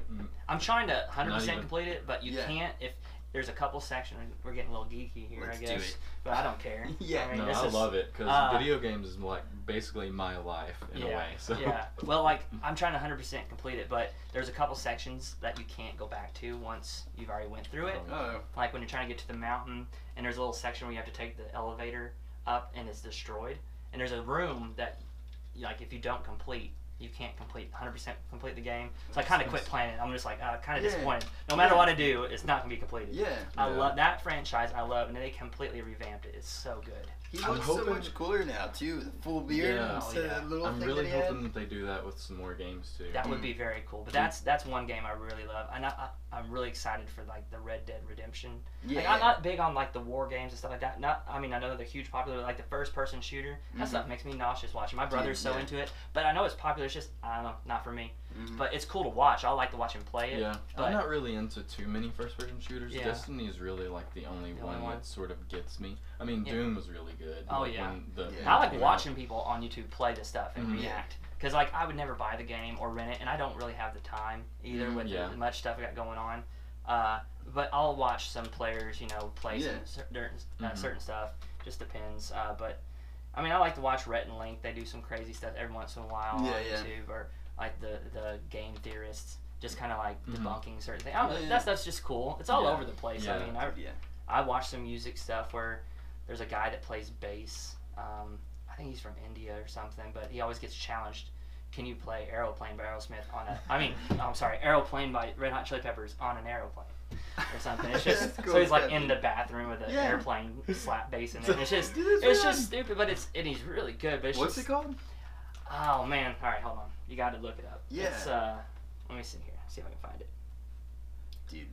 I'm trying to 100% complete it, but you can't if there's a couple sections. We're getting a little geeky here, Let's I guess. do it. But I don't care. Yeah. I mean, I love it because video games is like basically my life in a way. So. Yeah. Well, like I'm trying to 100% complete it, but there's a couple sections that you can't go back to once you've already went through it. Oh. Like when you're trying to get to the mountain, and there's a little section where you have to take the elevator up, and it's destroyed. And there's a room that, like, if you don't complete, you can't 100% complete the game. So I kind of quit playing it. I'm just like kind of disappointed. No matter what I do, it's not gonna be completed. I love that franchise. I love, and they completely revamped it. It's so good. He looks so much cooler now too. The full beard instead of the little I'm thing really that he hoping that they do that with some more games too. That would be very cool. But that's one game I really love, and I'm really excited for like the Red Dead Redemption. Like, I'm not big on like the war games and stuff like that. I mean I know they're huge popular, like the first person shooter. That stuff makes me nauseous watching. My brother's so into it, but I know it's popular. It's just I don't know, not for me. But it's cool to watch. I like to watch him play it. Yeah, but I'm not really into too many first-person shooters. Yeah. Destiny is really like the only one that sort of gets me. I mean, Doom was really good. Oh like, yeah. I like watching people on YouTube play this stuff and react. Because like I would never buy the game or rent it, and I don't really have the time either with the much stuff I got going on. But I'll watch some players, play some certain stuff. Just depends. But I mean, I like to watch Rhett and Link. They do some crazy stuff every once in a while on YouTube, or like the game theorists, just kind of like debunking certain things. That stuff's just cool. It's all over the place. I mean, I watch some music stuff where there's a guy that plays bass. I think he's from India or something, but he always gets challenged. Can you play Aeroplane by Aerosmith on a? I mean, I'm sorry, Aeroplane by Red Hot Chili Peppers on an airplane or something. It's just so he's like in the bathroom with an airplane slap bass in it. And it's just just stupid, but he's really good. But what's it called? Oh man! All right, hold on. You got to look it up. Yeah. It's, let me see here. See if I can find it. Dude,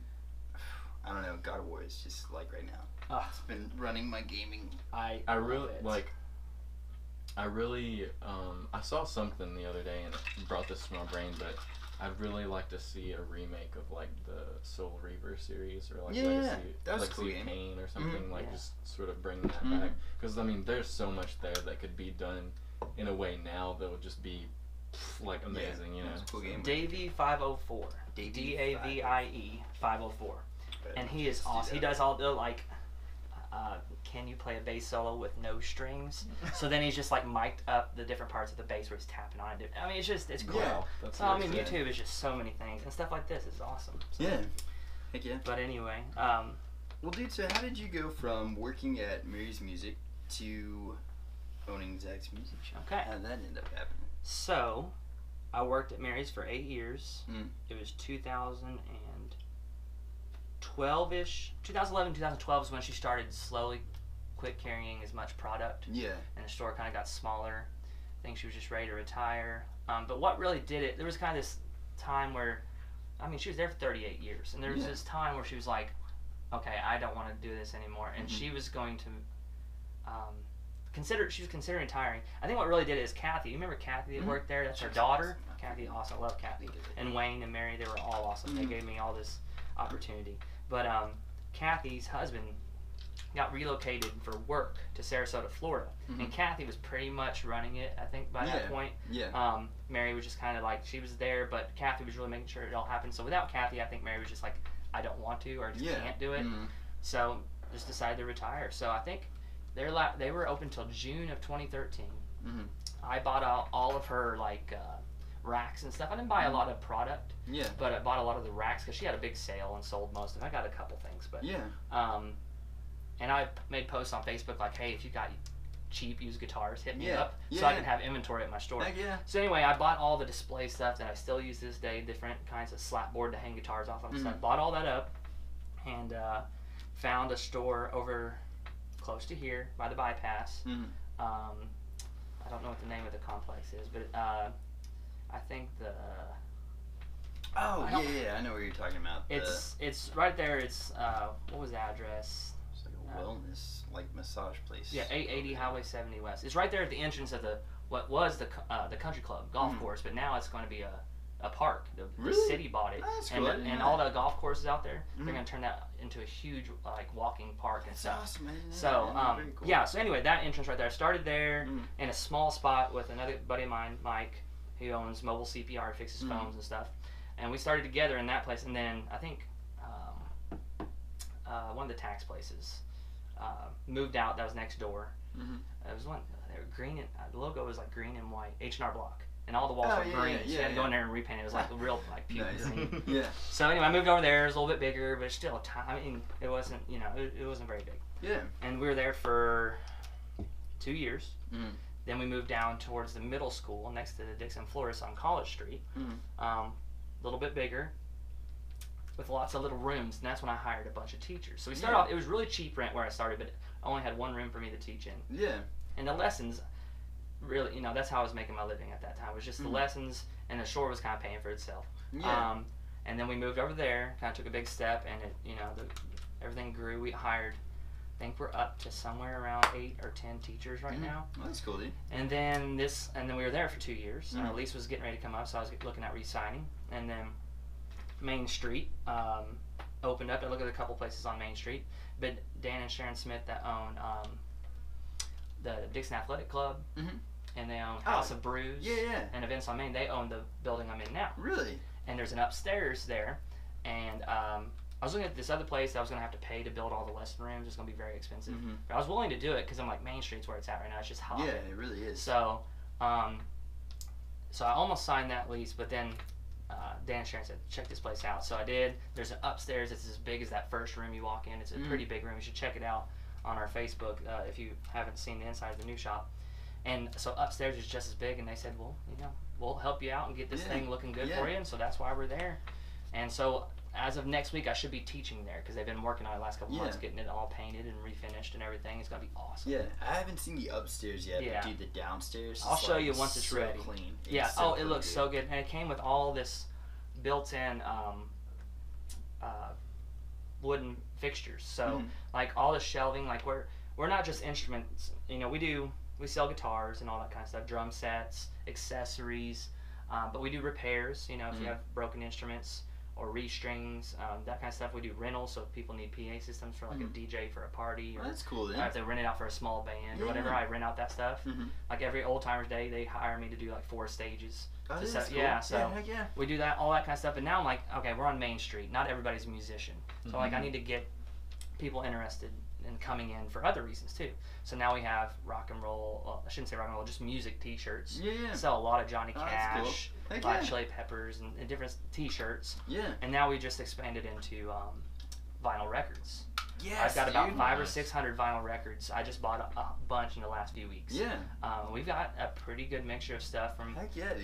I don't know. God of War is just like right now. It's been running my gaming. I really like. I saw something the other day and it brought this to my brain, but I'd really like to see a remake of like the Soul Reaver series or like Legacy of Kain or something just sort of bring that back, because I mean there's so much there that could be done in a way now that would just be like amazing, Cool game. Davey 504. DAVIE 504. And he is awesome. He does all the like can you play a bass solo with no strings? So then he's just like mic'd up the different parts of the bass where he's tapping on it. I mean, it's cool. So I mean, YouTube is just so many things, and stuff like this is awesome. So. Yeah. Heck yeah. But anyway, well, dude, so how did you go from working at Mary's Music to owning Zack's music shop? Okay. How did that end up happening? So, I worked at Mary's for 8 years. It was 2012-ish. 2011, 2012 is when she started slowly quit carrying as much product. Yeah. And the store kind of got smaller. I think she was just ready to retire. But what really did it, there was kind of this time where, I mean, she was there for 38 years. And there was this time where she was like, okay, I don't want to do this anymore. And she was going to she was considering retiring. I think what really did it is Kathy. You remember Kathy that worked there? That's her daughter. Kathy, awesome. I love Kathy. And Wayne and Mary, they were all awesome. They gave me all this opportunity. But Kathy's husband got relocated for work to Sarasota, Florida. And Kathy was pretty much running it, I think, by that point. Yeah. Mary was just kind of like, she was there, but Kathy was really making sure it all happened. So without Kathy, I think Mary was just like, I don't want to, or just can't do it. So just decided to retire. So I think they were open till June of 2013. I bought all of her like racks and stuff. I didn't buy a lot of product. Yeah. But I bought a lot of the racks because she had a big sale and sold most of it. I got a couple things, but and I made posts on Facebook like, hey, if you got cheap used guitars, hit me up so I can have inventory at my store. Heck yeah. So anyway, I bought all the display stuff that I still use to this day, different kinds of slapboard to hang guitars off of and stuff. Bought all that up and found a store over close to here by the bypass. I don't know what the name of the complex is, but I think the... Oh, yeah, I know what you're talking about. It's right there. It's, what was the address? It's like a wellness, like massage place. Yeah, 880 Highway 70 West. It's right there at the entrance of what was the country club golf course, but now it's going to be a park. The city bought it, that's cool. and all the golf courses out there, they're going to turn that into a huge like walking park and stuff. Awesome, man. So very cool. yeah. So anyway, that entrance right there. I started there in a small spot with another buddy of mine, Mike, who owns Mobile CPR, fixes phones and stuff. And we started together in that place, and then I think one of the tax places moved out. That was next door. It was one. They were green, and the logo was like green and white. H&R Block, and all the walls were green. So you had to go in there and repaint it. It was like real like puke green. So anyway, I moved over there. It was a little bit bigger, but still, I mean, it wasn't it wasn't very big. Yeah. And we were there for 2 years. Then we moved down towards the middle school next to the Dixon Florist on College Street. A little bit bigger with lots of little rooms, and that's when I hired a bunch of teachers. So we started off, it was really cheap rent where I started, but I only had one room for me to teach in. Yeah. And the lessons, really, that's how I was making my living at that time, was just the lessons, and the shore was kind of paying for itself. Yeah. And then we moved over there, kind of took a big step, and it, everything grew. We hired, I think we're up to somewhere around 8 or 10 teachers right now. Well, that's cool, dude. And then we were there for 2 years. And our lease was getting ready to come up, so I was looking at re-signing. And then Main Street opened up. I looked at a couple places on Main Street. But Dan and Sharon Smith that own the Dixon Athletic Club, and they own House of Brews and Events on Main. They own the building I'm in now. Really? And there's an upstairs there. And I was looking at this other place that I was going to have to pay to build all the lesson rooms. It's going to be very expensive. But I was willing to do it because I'm like, Main Street's where it's at right now. It's just hot. Yeah, it really is. So, so I almost signed that lease, but then Dan and Sharon said, check this place out. So I did. There's an upstairs that's as big as that first room you walk in. It's a pretty big room. You should check it out on our Facebook if you haven't seen the inside of the new shop. And so upstairs is just as big, and they said, well, we'll help you out and get this thing looking good for you. And so that's why we're there. And so as of next week, I should be teaching there because they've been working on it the last couple months, getting it all painted and refinished and everything. It's going to be awesome. Yeah, I haven't seen the upstairs yet, but dude, the downstairs I'll show you once it's ready. Clean. It looks so good. And it came with all this built-in wooden fixtures. So, like, all the shelving, like, we're not just instruments. We sell guitars and all that kind of stuff, drum sets, accessories, but we do repairs, if you have broken instruments or restrings, that kind of stuff. We do rentals, so if people need PA systems for like a DJ for a party, or that's cool, then. Or if they rent it out for a small band or whatever, I rent out that stuff. Like every Old Timers Day, they hire me to do like 4 stages. Oh, that's cool. Yeah, so we do that, all that kind of stuff. And now I'm like, okay, we're on Main Street. Not everybody's a musician, so like I need to get people interested in coming in for other reasons too. So now we have rock and roll. Well, I shouldn't say rock and roll, just music T-shirts. Sell a lot of Johnny Cash, Black Chili Peppers, and different T-shirts. And now we just expanded into vinyl records. I've got about 500 or 600 vinyl records. I just bought a bunch in the last few weeks. We've got a pretty good mixture of stuff from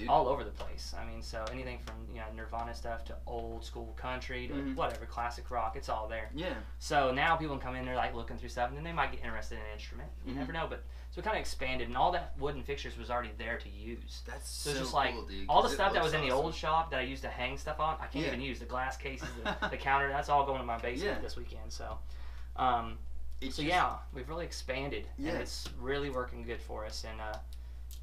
all over the place. I mean, so anything from Nirvana stuff to old school country to whatever, classic rock, it's all there. So now people can come in, they're like looking through stuff, and then they might get interested in an instrument. You never know, but so we kind of expanded, and all that wooden fixtures was already there to use. That's so it's just cool, like dude, all the stuff that was in the old shop that I used to hang stuff on, I can't even use. The glass cases, the counter, that's all going to my basement this weekend. So. We've really expanded, and it's really working good for us. And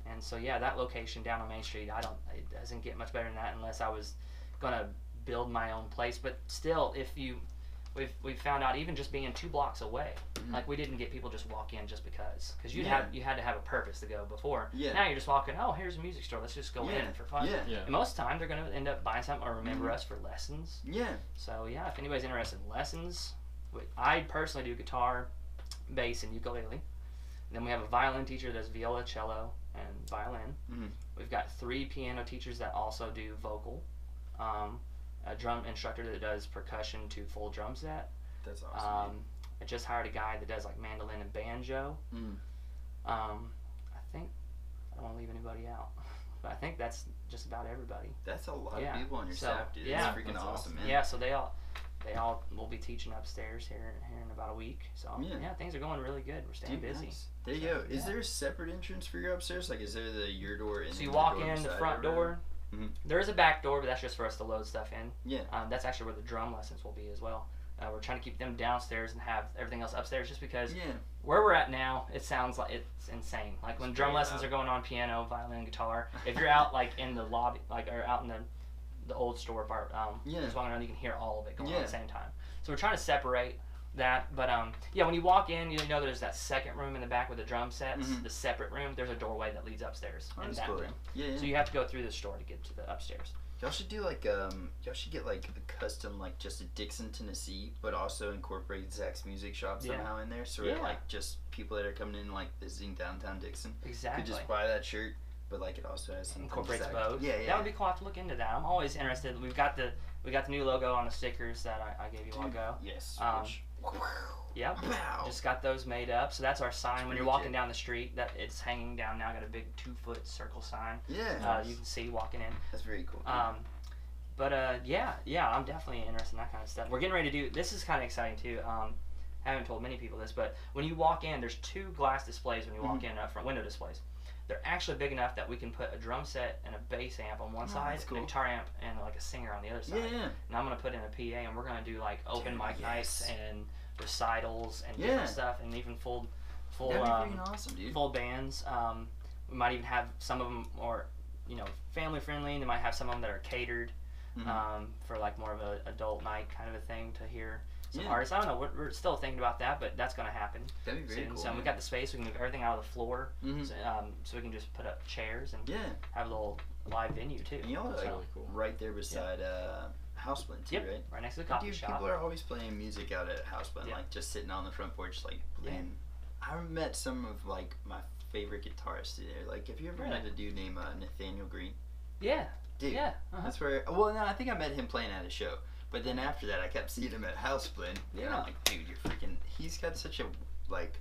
And so yeah, that location down on Main Street, it doesn't get much better than that unless I was gonna build my own place. But still, we've found out even just being 2 blocks away, like we didn't get people just walk in just because you had to have a purpose to go before. Yeah. Now you're just walking. Oh, here's a music store. Let's just go in for fun. Yeah. And most of the time they're gonna end up buying something or remember us for lessons. Yeah. So yeah, if anybody's interested in lessons, I personally do guitar, bass, and ukulele. And then we have a violin teacher that does viola, cello, and violin. We've got 3 piano teachers that also do vocal. A drum instructor that does percussion to full drum set. That's awesome. I just hired a guy that does like mandolin and banjo. I think I don't want to leave anybody out, but I think that's just about everybody. That's a lot of people on your staff, dude. Yeah, that's freaking awesome, man. Yeah, so they all will be teaching upstairs here in about a week. So yeah, things are going really good. We're staying busy. Nice. There you go. Is there a separate entrance for your upstairs? Like, is there your door and so you walk in the front door? There is a back door, but that's just for us to load stuff in. Yeah. That's actually where the drum lessons will be as well. We're trying to keep them downstairs and have everything else upstairs, just because where we're at now, it sounds like it's insane. Like when drum lessons are going on, piano, violin, guitar. If you're out like in the lobby, or out in the old store part, just walking around, you can hear all of it going on at the same time. So we're trying to separate that, but when you walk in, you know there's that second room in the back with the drum sets, the separate room. There's a doorway that leads upstairs in that room. So you have to go through the store to get to the upstairs. Y'all should do like y'all should get like a custom like just a Dixon, Tennessee, but also incorporate Zack's music shop somehow in there. So like just people that are coming in like visiting downtown Dixon could just buy that shirt, but like it also has some incorporates both. Yeah. That would be cool. I have to look into that. I'm always interested. We got the new logo on the stickers that I gave you a while ago. Yes. Yep. Wow. Just got those made up. So that's our sign when you're walking down the street. That it's hanging down now. Got a big 2-foot circle sign. Yeah. You can see walking in. That's very cool. But I'm definitely interested in that kind of stuff. We're getting ready to do. This is kind of exciting too. I haven't told many people this, but when you walk in, there's 2 glass displays when you walk in, front window displays. They're actually big enough that we can put a drum set and a bass amp on one side, and a guitar amp and like a singer on the other side. Yeah. And I'm gonna put in a PA, and we're gonna do like open mic nights and recitals and different stuff, and even full awesome, dude. Full bands. We might even have some of them, or family friendly, and they might have some of them that are catered for like more of an adult night kind of a thing to hear some artists. I don't know. We're still thinking about that, but that's going to happen. That'd be very cool. So we got the space. We can move everything out of the floor, so we can just put up chairs and have a little live venue too. And y'all are really cool. Right there beside Houseblend too, right? Right next to the coffee shop. People are always playing music out at Houseblend, like just sitting on the front porch, like playing. I met some of like my favorite guitarists there. Like, have you ever met a dude named Nathaniel Green? Yeah. Dude, that's where. Well, no, I think I met him playing at a show. But then after that, I kept seeing him at Houseblend. Yeah. And I'm like, dude, you're freaking. He's got such a like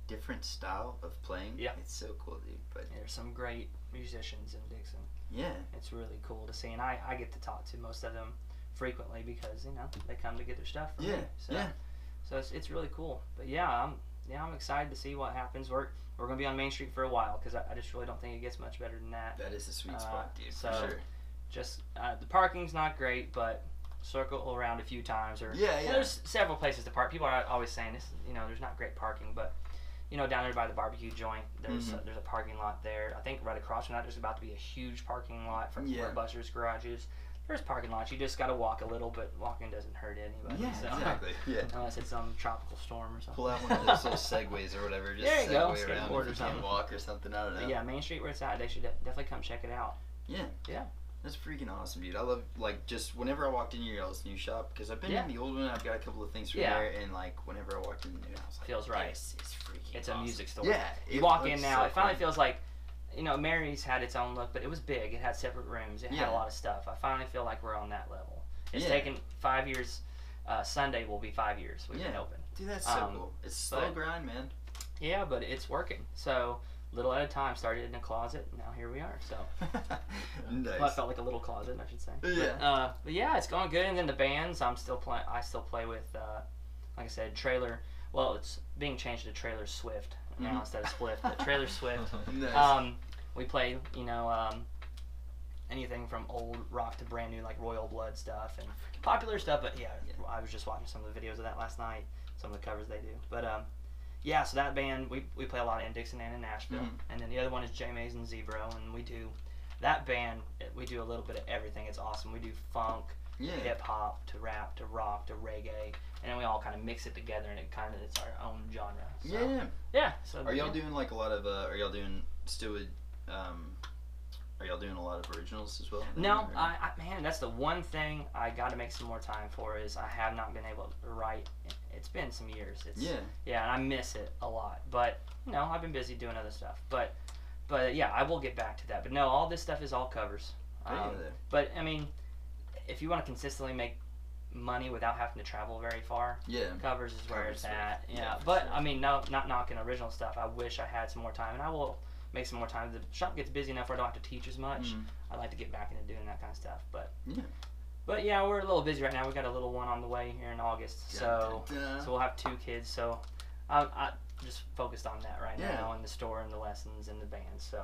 different style of playing. Yeah. It's so cool, dude. But there's some great musicians in Dixon. Yeah. It's really cool to see, and I get to talk to most of them frequently because they come to get their stuff from me. So it's really cool. But I'm excited to see what happens. We're gonna be on Main Street for a while because I just really don't think it gets much better than that. That is a sweet spot, dude. So for sure. Just the parking's not great, but circle around a few times there's several places to park. People are always saying this, there's not great parking, but down there by the barbecue joint, there's a parking lot there. I think right across from that there's about to be a huge parking lot from where Buster's Garage is. There's parking lots. You just got to walk a little, but walking doesn't hurt anybody. Yeah, exactly. Yeah. Unless it's some tropical storm or something. Pull out one of those little segways or whatever. Just there you go. Skateboard or something. Walk or something. I don't know. But yeah, Main Street where it's at. They should definitely come check it out. Yeah. Yeah. That's freaking awesome, dude. I love, like, just whenever I walked into your new shop, because I've been in the old one, I've got a couple of things from there, and, like, whenever I walked in the new one, I was like, feels right. This is freaking It's awesome. A music store. Yeah. You walk in now, it finally feels like, Mary's had its own look, but it was big. It had separate rooms. It had a lot of stuff. I finally feel like we're on that level. It's taken 5 years. Sunday will be 5 years we've been open. Dude, that's so cool. It's slow grind, man. Yeah, but it's working. So, little at a time. Started in a closet. Now here we are. So, nice. Well, I felt like a little closet, I should say. Yeah. But yeah, it's going good. And then the bands, I still play with, like I said, Trailer. Well, it's being changed to Trailer Swift now instead of Spliff. But Trailer Swift. Nice. We play, anything from old rock to brand new, like Royal Blood stuff and popular stuff. But I was just watching some of the videos of that last night. Some of the covers they do. But yeah, so that band, we play a lot in Dixon and in Nashville. And then the other one is J Mays and Zebro, and we do, that band, we do a little bit of everything. It's awesome. We do funk, hip-hop, to rap, to rock, to reggae, and then we all kind of mix it together, and it's our own genre. So, yeah. So are y'all doing like a lot of, are y'all doing still with, are y'all doing a lot of originals as well? No, man, that's the one thing I got to make some more time for is I have not been able to write. It's been some years. Yeah, and I miss it a lot. But, I've been busy doing other stuff. But yeah, I will get back to that. But no, all this stuff is all covers. But, I mean, if you want to consistently make money without having to travel very far, covers is where it's at. Yeah, but, sure. I mean, not knocking original stuff. I wish I had some more time, and I will make some more time. The shop gets busy enough where I don't have to teach as much. I'd like to get back into doing that kind of stuff. But yeah, we're a little busy right now. We got a little one on the way here in August, so we'll have 2 kids. So I just focused on that right now, and the store and the lessons and the band. So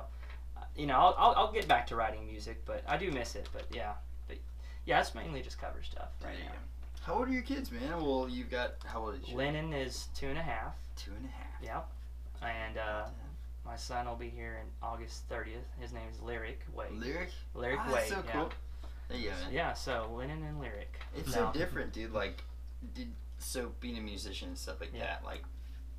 I'll get back to writing music, but I do miss it. But yeah, it's mainly just cover stuff right now. How old are your kids, man? Well, you've got, how old is your Lennon is 2.5. 2.5. Yep. And my son will be here in August 30th. His name is Lyric Wade. Lyric Wade. That's so cool. Yeah, man. Yeah, so Lennon and Lyric. It's so different, dude. Like, so being a musician and stuff like that. Like,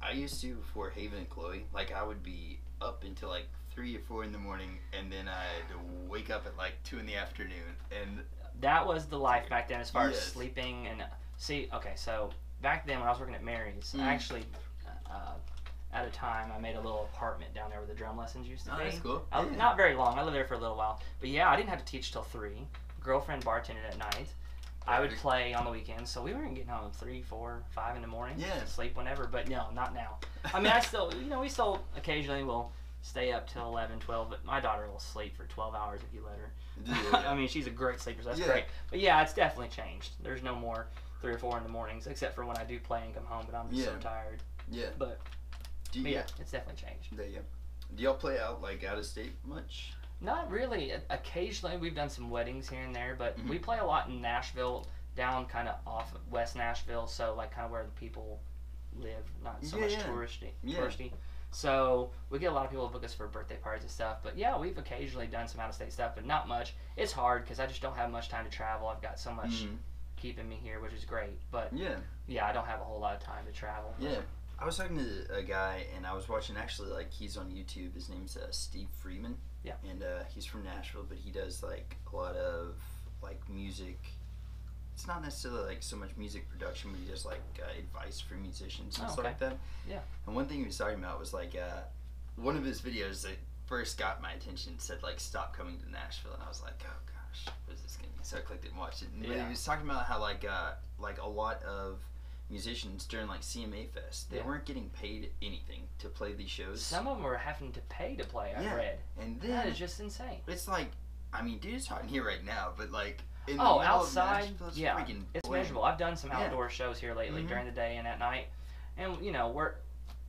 I used to before Haven and Chloe. Like, I would be up until like 3 or 4 in the morning, and then I'd wake up at like 2 in the afternoon. And that was the life back then, as far as sleeping and so back then when I was working at Mary's, I actually. At a time, I made a little apartment down there where the drum lessons used to be. That's cool. Not very long. I lived there for a little while. But yeah, I didn't have to teach till 3. Girlfriend bartended at night. I would play on the weekends, so we weren't getting home 3, 4, 5 in the morning. Yeah. Sleep whenever, but no, not now. I mean, I still, we still occasionally will stay up till 11, 12, but my daughter will sleep for 12 hours if you let her. I mean, she's a great sleeper, so that's great. But yeah, it's definitely changed. There's no more 3 or 4 in the mornings, except for when I do play and come home, but I'm just so tired. Yeah. But yeah, it's definitely changed. Do y'all play out of state much? Not really. Occasionally, we've done some weddings here and there, but we play a lot in Nashville, down kind of off of West Nashville, so like kind of where the people live, not so much touristy. So we get a lot of people to book us for birthday parties and stuff. But yeah, we've occasionally done some out-of-state stuff, but not much. It's hard because I just don't have much time to travel. I've got so much keeping me here, which is great. But yeah, I don't have a whole lot of time to travel. Yeah. I was talking to a guy, and I was watching, actually, like, he's on YouTube. His name's Steve Freeman. Yeah. And he's from Nashville, but he does, like, a lot of, like, music. It's not necessarily, like, so much music production, but he does, like, advice for musicians and stuff like that. Yeah. And one thing he was talking about was, like, one of his videos that first got my attention said, like, stop coming to Nashville. And I was like, oh, gosh, what is this going to be? So I clicked it and watched it. And he was talking about how, like a lot of musicians during like CMA Fest, they weren't getting paid anything to play these shows. Some of them were having to pay to play, I read. And then, that is just insane. It's like, I mean, dude, it's hot in here right now, but like in the outside, of Nashville, it's miserable. I've done some outdoor shows here lately during the day and at night, and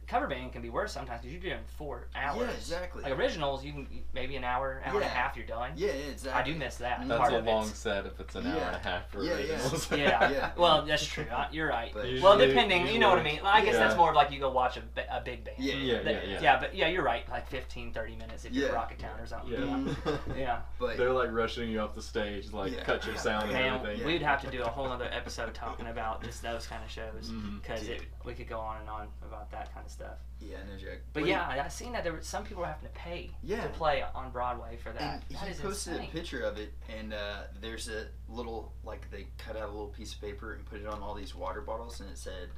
cover band can be worse sometimes because you're doing 4 hours. Yeah, exactly. Like originals, you can maybe an hour and a half, you're done. Yeah, exactly. I do miss that. That's a long set if it's an hour and a half for originals. Yeah. Well, that's true. You're right. But well, depending, you know what I mean. I guess that's more of like you go watch a big band. Yeah. But yeah, you're right. Like 15, 30 minutes if you're Rocketown or something. Yeah. But they're like rushing you off the stage, like cut your sound and everything. We'd have to do a whole other episode talking about just those kind of shows because we could go on and on about that kind of stuff. Yeah, no joke. But I've seen that some people are having to pay to play on Broadway for that. And he posted a picture of it, and there's a little, like, they cut out a little piece of paper and put it on all these water bottles, and it said,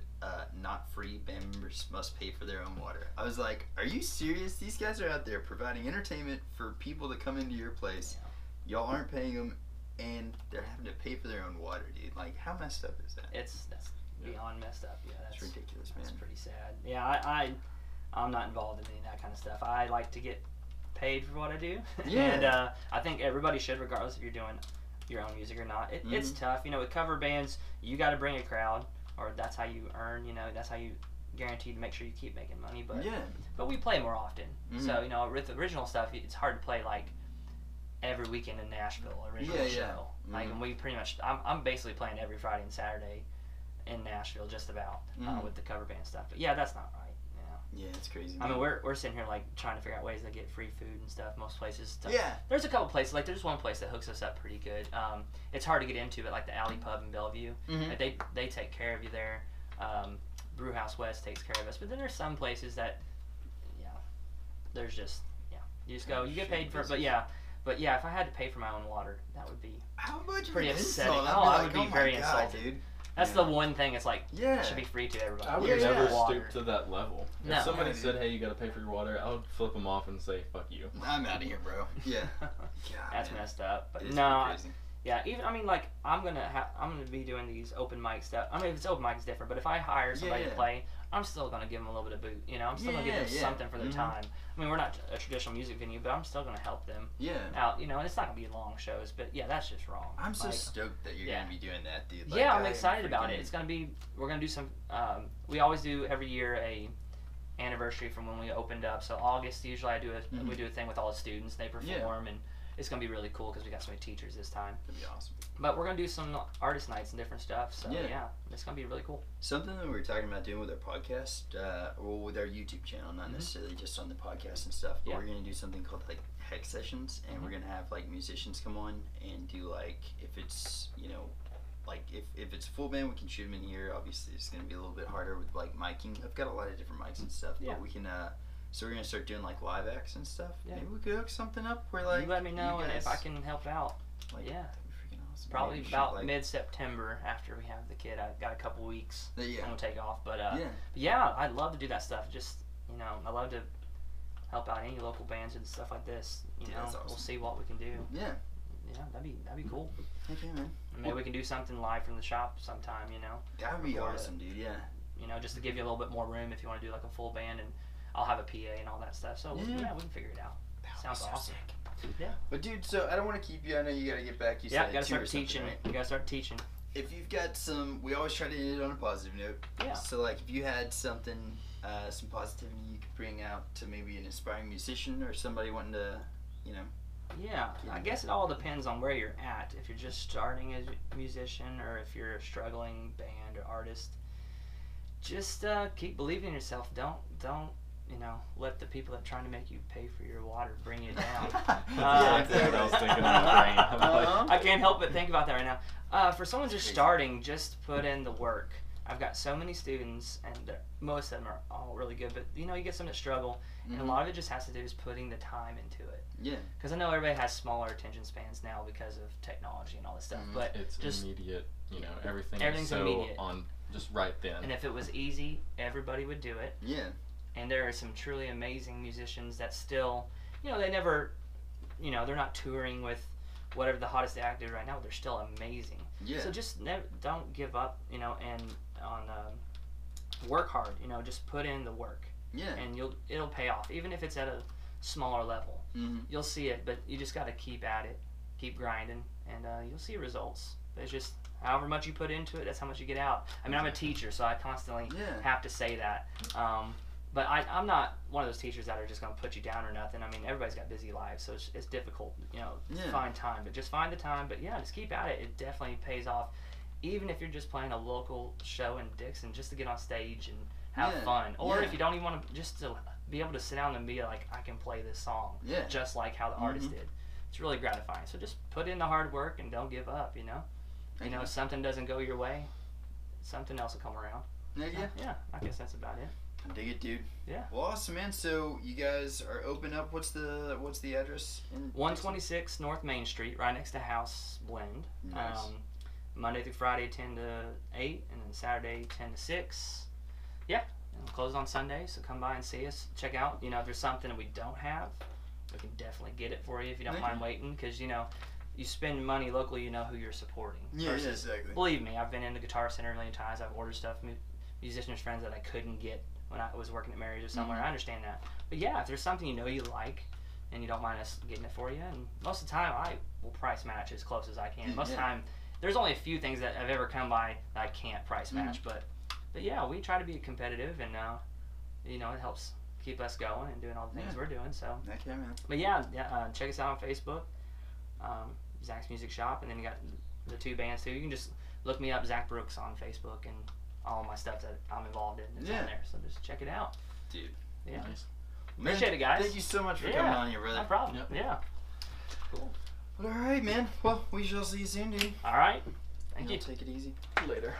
not free, band members must pay for their own water. I was like, are you serious? These guys are out there providing entertainment for people to come into your place. Y'all aren't paying them, and they're having to pay for their own water, dude. Like, how messed up is that? That's beyond messed up. Yeah, that's ridiculous, man. That's pretty sad. Yeah, I'm not involved in any of that kind of stuff. I like to get paid for what I do. Yeah. And I think everybody should, regardless if you're doing your own music or not. It's tough. With cover bands, you got to bring a crowd, or that's how you earn, that's how you guarantee to make sure you keep making money. But we play more often. So, with original stuff, it's hard to play, like, every weekend in Nashville, original show. Like, and we pretty much, I'm basically playing every Friday and Saturday in Nashville, just about, with the cover band stuff. But yeah, that's not right. Yeah, it's crazy. I mean, we're sitting here like trying to figure out ways to get free food and stuff. Most places. Yeah. There's a couple places. Like there's one place that hooks us up pretty good. It's hard to get into, but like the Alley Pub in Bellevue, like, they take care of you there. Brewhouse West takes care of us, but then there's some places that, there's just you just go, you get paid for it, but yeah, if I had to pay for my own water, that would be pretty upsetting. I would be very insulted. Dude. That's the one thing. It's like it should be free to everybody. I would never stoop to that level. If somebody said, "Hey, you got to pay for your water," I would flip them off and say, "Fuck you." I'm out of here, bro. Yeah. That's messed up. But no. Yeah, even I mean, like I'm gonna be doing these open mic stuff. I mean, if it's open mic, it's different. But if I hire somebody to play, I'm still gonna give them a little bit of boot. You know, I'm still gonna give them something for their time. I mean, we're not a traditional music venue, but I'm still gonna help them. Out, you know, and it's not gonna be long shows, but that's just wrong. I'm so stoked that you're gonna be doing that, dude. Like, I'm excited about it. It's gonna be. We're gonna do some. We always do every year a anniversary from when we opened up. So August usually we do a thing with all the students. They perform and. It's going to be really cool because we got so many teachers this time. That'd be awesome. But we're going to do some artist nights and different stuff. So, it's going to be really cool. Something that we were talking about doing with our podcast, or with our YouTube channel, not necessarily just on the podcast and stuff, but we're going to do something called, like, Hex Sessions, and we're going to have, like, musicians come on and do, like, if it's, you know, like, if it's a full band, we can shoot them in here. Obviously, it's going to be a little bit harder with, like, miking. I've got a lot of different mics and stuff, but we can, so we're gonna start doing like live acts and stuff. Yeah. Maybe we could hook something up where like you let me know and if I can help out. Like, that'd be freaking awesome. Probably about like, mid-September after we have the kid. I got a couple weeks. I'm gonna take off, but I'd love to do that stuff. Just I love to help out any local bands and stuff like this. You know, awesome. We'll see what we can do. Yeah, that'd be cool. Okay, man. And maybe we can do something live from the shop sometime. You know, that would be awesome, dude. Yeah. You know, just to give you a little bit more room if you want to do like a full band and. I'll have a PA and all that stuff, so we can figure it out. Sounds awesome. Sick. Yeah. But dude, so I don't want to keep you. I know you got to get back. You said gotta start teaching. Right? You gotta start teaching. If you've got we always try to end it on a positive note. Yeah. So like, if you had something, some positivity you could bring out to maybe an aspiring musician or somebody wanting to, Yeah, I guess it all depends on where you're at. If you're just starting as a musician, or if you're a struggling band or artist, just keep believing in yourself. Don't. Let the people that are trying to make you pay for your water bring you down. That's what I was thinking in my brain. I can't help but think about that right now. For someone just starting, just put in the work. I've got so many students, and most of them are all really good, but you get some that struggle, and a lot of it just has to do is putting the time into it. Yeah. Because I know everybody has smaller attention spans now because of technology and all this stuff, but it's just immediate. Everything's so immediate. On just right then. And if it was easy, everybody would do it. Yeah. And there are some truly amazing musicians that still, they never, they're not touring with whatever the hottest act is right now. They're still amazing. Yeah. So just don't give up, and work hard. Just put in the work. Yeah. And it'll pay off, even if it's at a smaller level. Mm-hmm. You'll see it, but you just got to keep at it, keep grinding, and you'll see results. It's just however much you put into it, that's how much you get out. I mean, I'm a teacher, so I constantly have to say that. But I'm not one of those teachers that are just going to put you down or nothing. I mean, everybody's got busy lives, so it's difficult, to find time. But just find the time. But just keep at it. It definitely pays off. Even if you're just playing a local show in Dixon, just to get on stage and have fun. Or if you don't even want to, just to be able to sit down and be like, I can play this song, just like how the artist did. It's really gratifying. So just put in the hard work and don't give up, if something doesn't go your way, something else will come around. Yeah, I guess that's about it. I dig it, dude. Yeah. Well, awesome, man. So you guys are open up. What's the address? 126 North Main Street, right next to House Blend. Nice. Monday through Friday, 10 to 8, and then Saturday, 10 to 6. Yeah. And closed on Sunday, so come by and see us. Check out. If there's something that we don't have, we can definitely get it for you if you don't mind waiting, because you spend money locally, you know who you're supporting. Yeah, exactly. Believe me, I've been in the Guitar Center a million times. I've ordered stuff, musicians, friends that I couldn't get when I was working at Mary's or somewhere. I understand that. But if there's something you like and you don't mind us getting it for you, and most of the time I will price match as close as I can. Most of the time, there's only a few things that have ever come by that I can't price match, but we try to be competitive, and it helps keep us going and doing all the things we're doing. So. Heck yeah, man. But check us out on Facebook, Zack's Music Shop, and then you got the two bands too. You can just look me up, Zack Brooks, on Facebook, and all my stuff that I'm involved in is on there. So just check it out. Dude, Yeah. Nice. Appreciate it, guys. Thank you so much for coming on here, brother. No problem. Yep. Yeah. Cool. Well, all right, man. Well, we shall see you soon, dude. All right. Thank you. Take it easy. Later.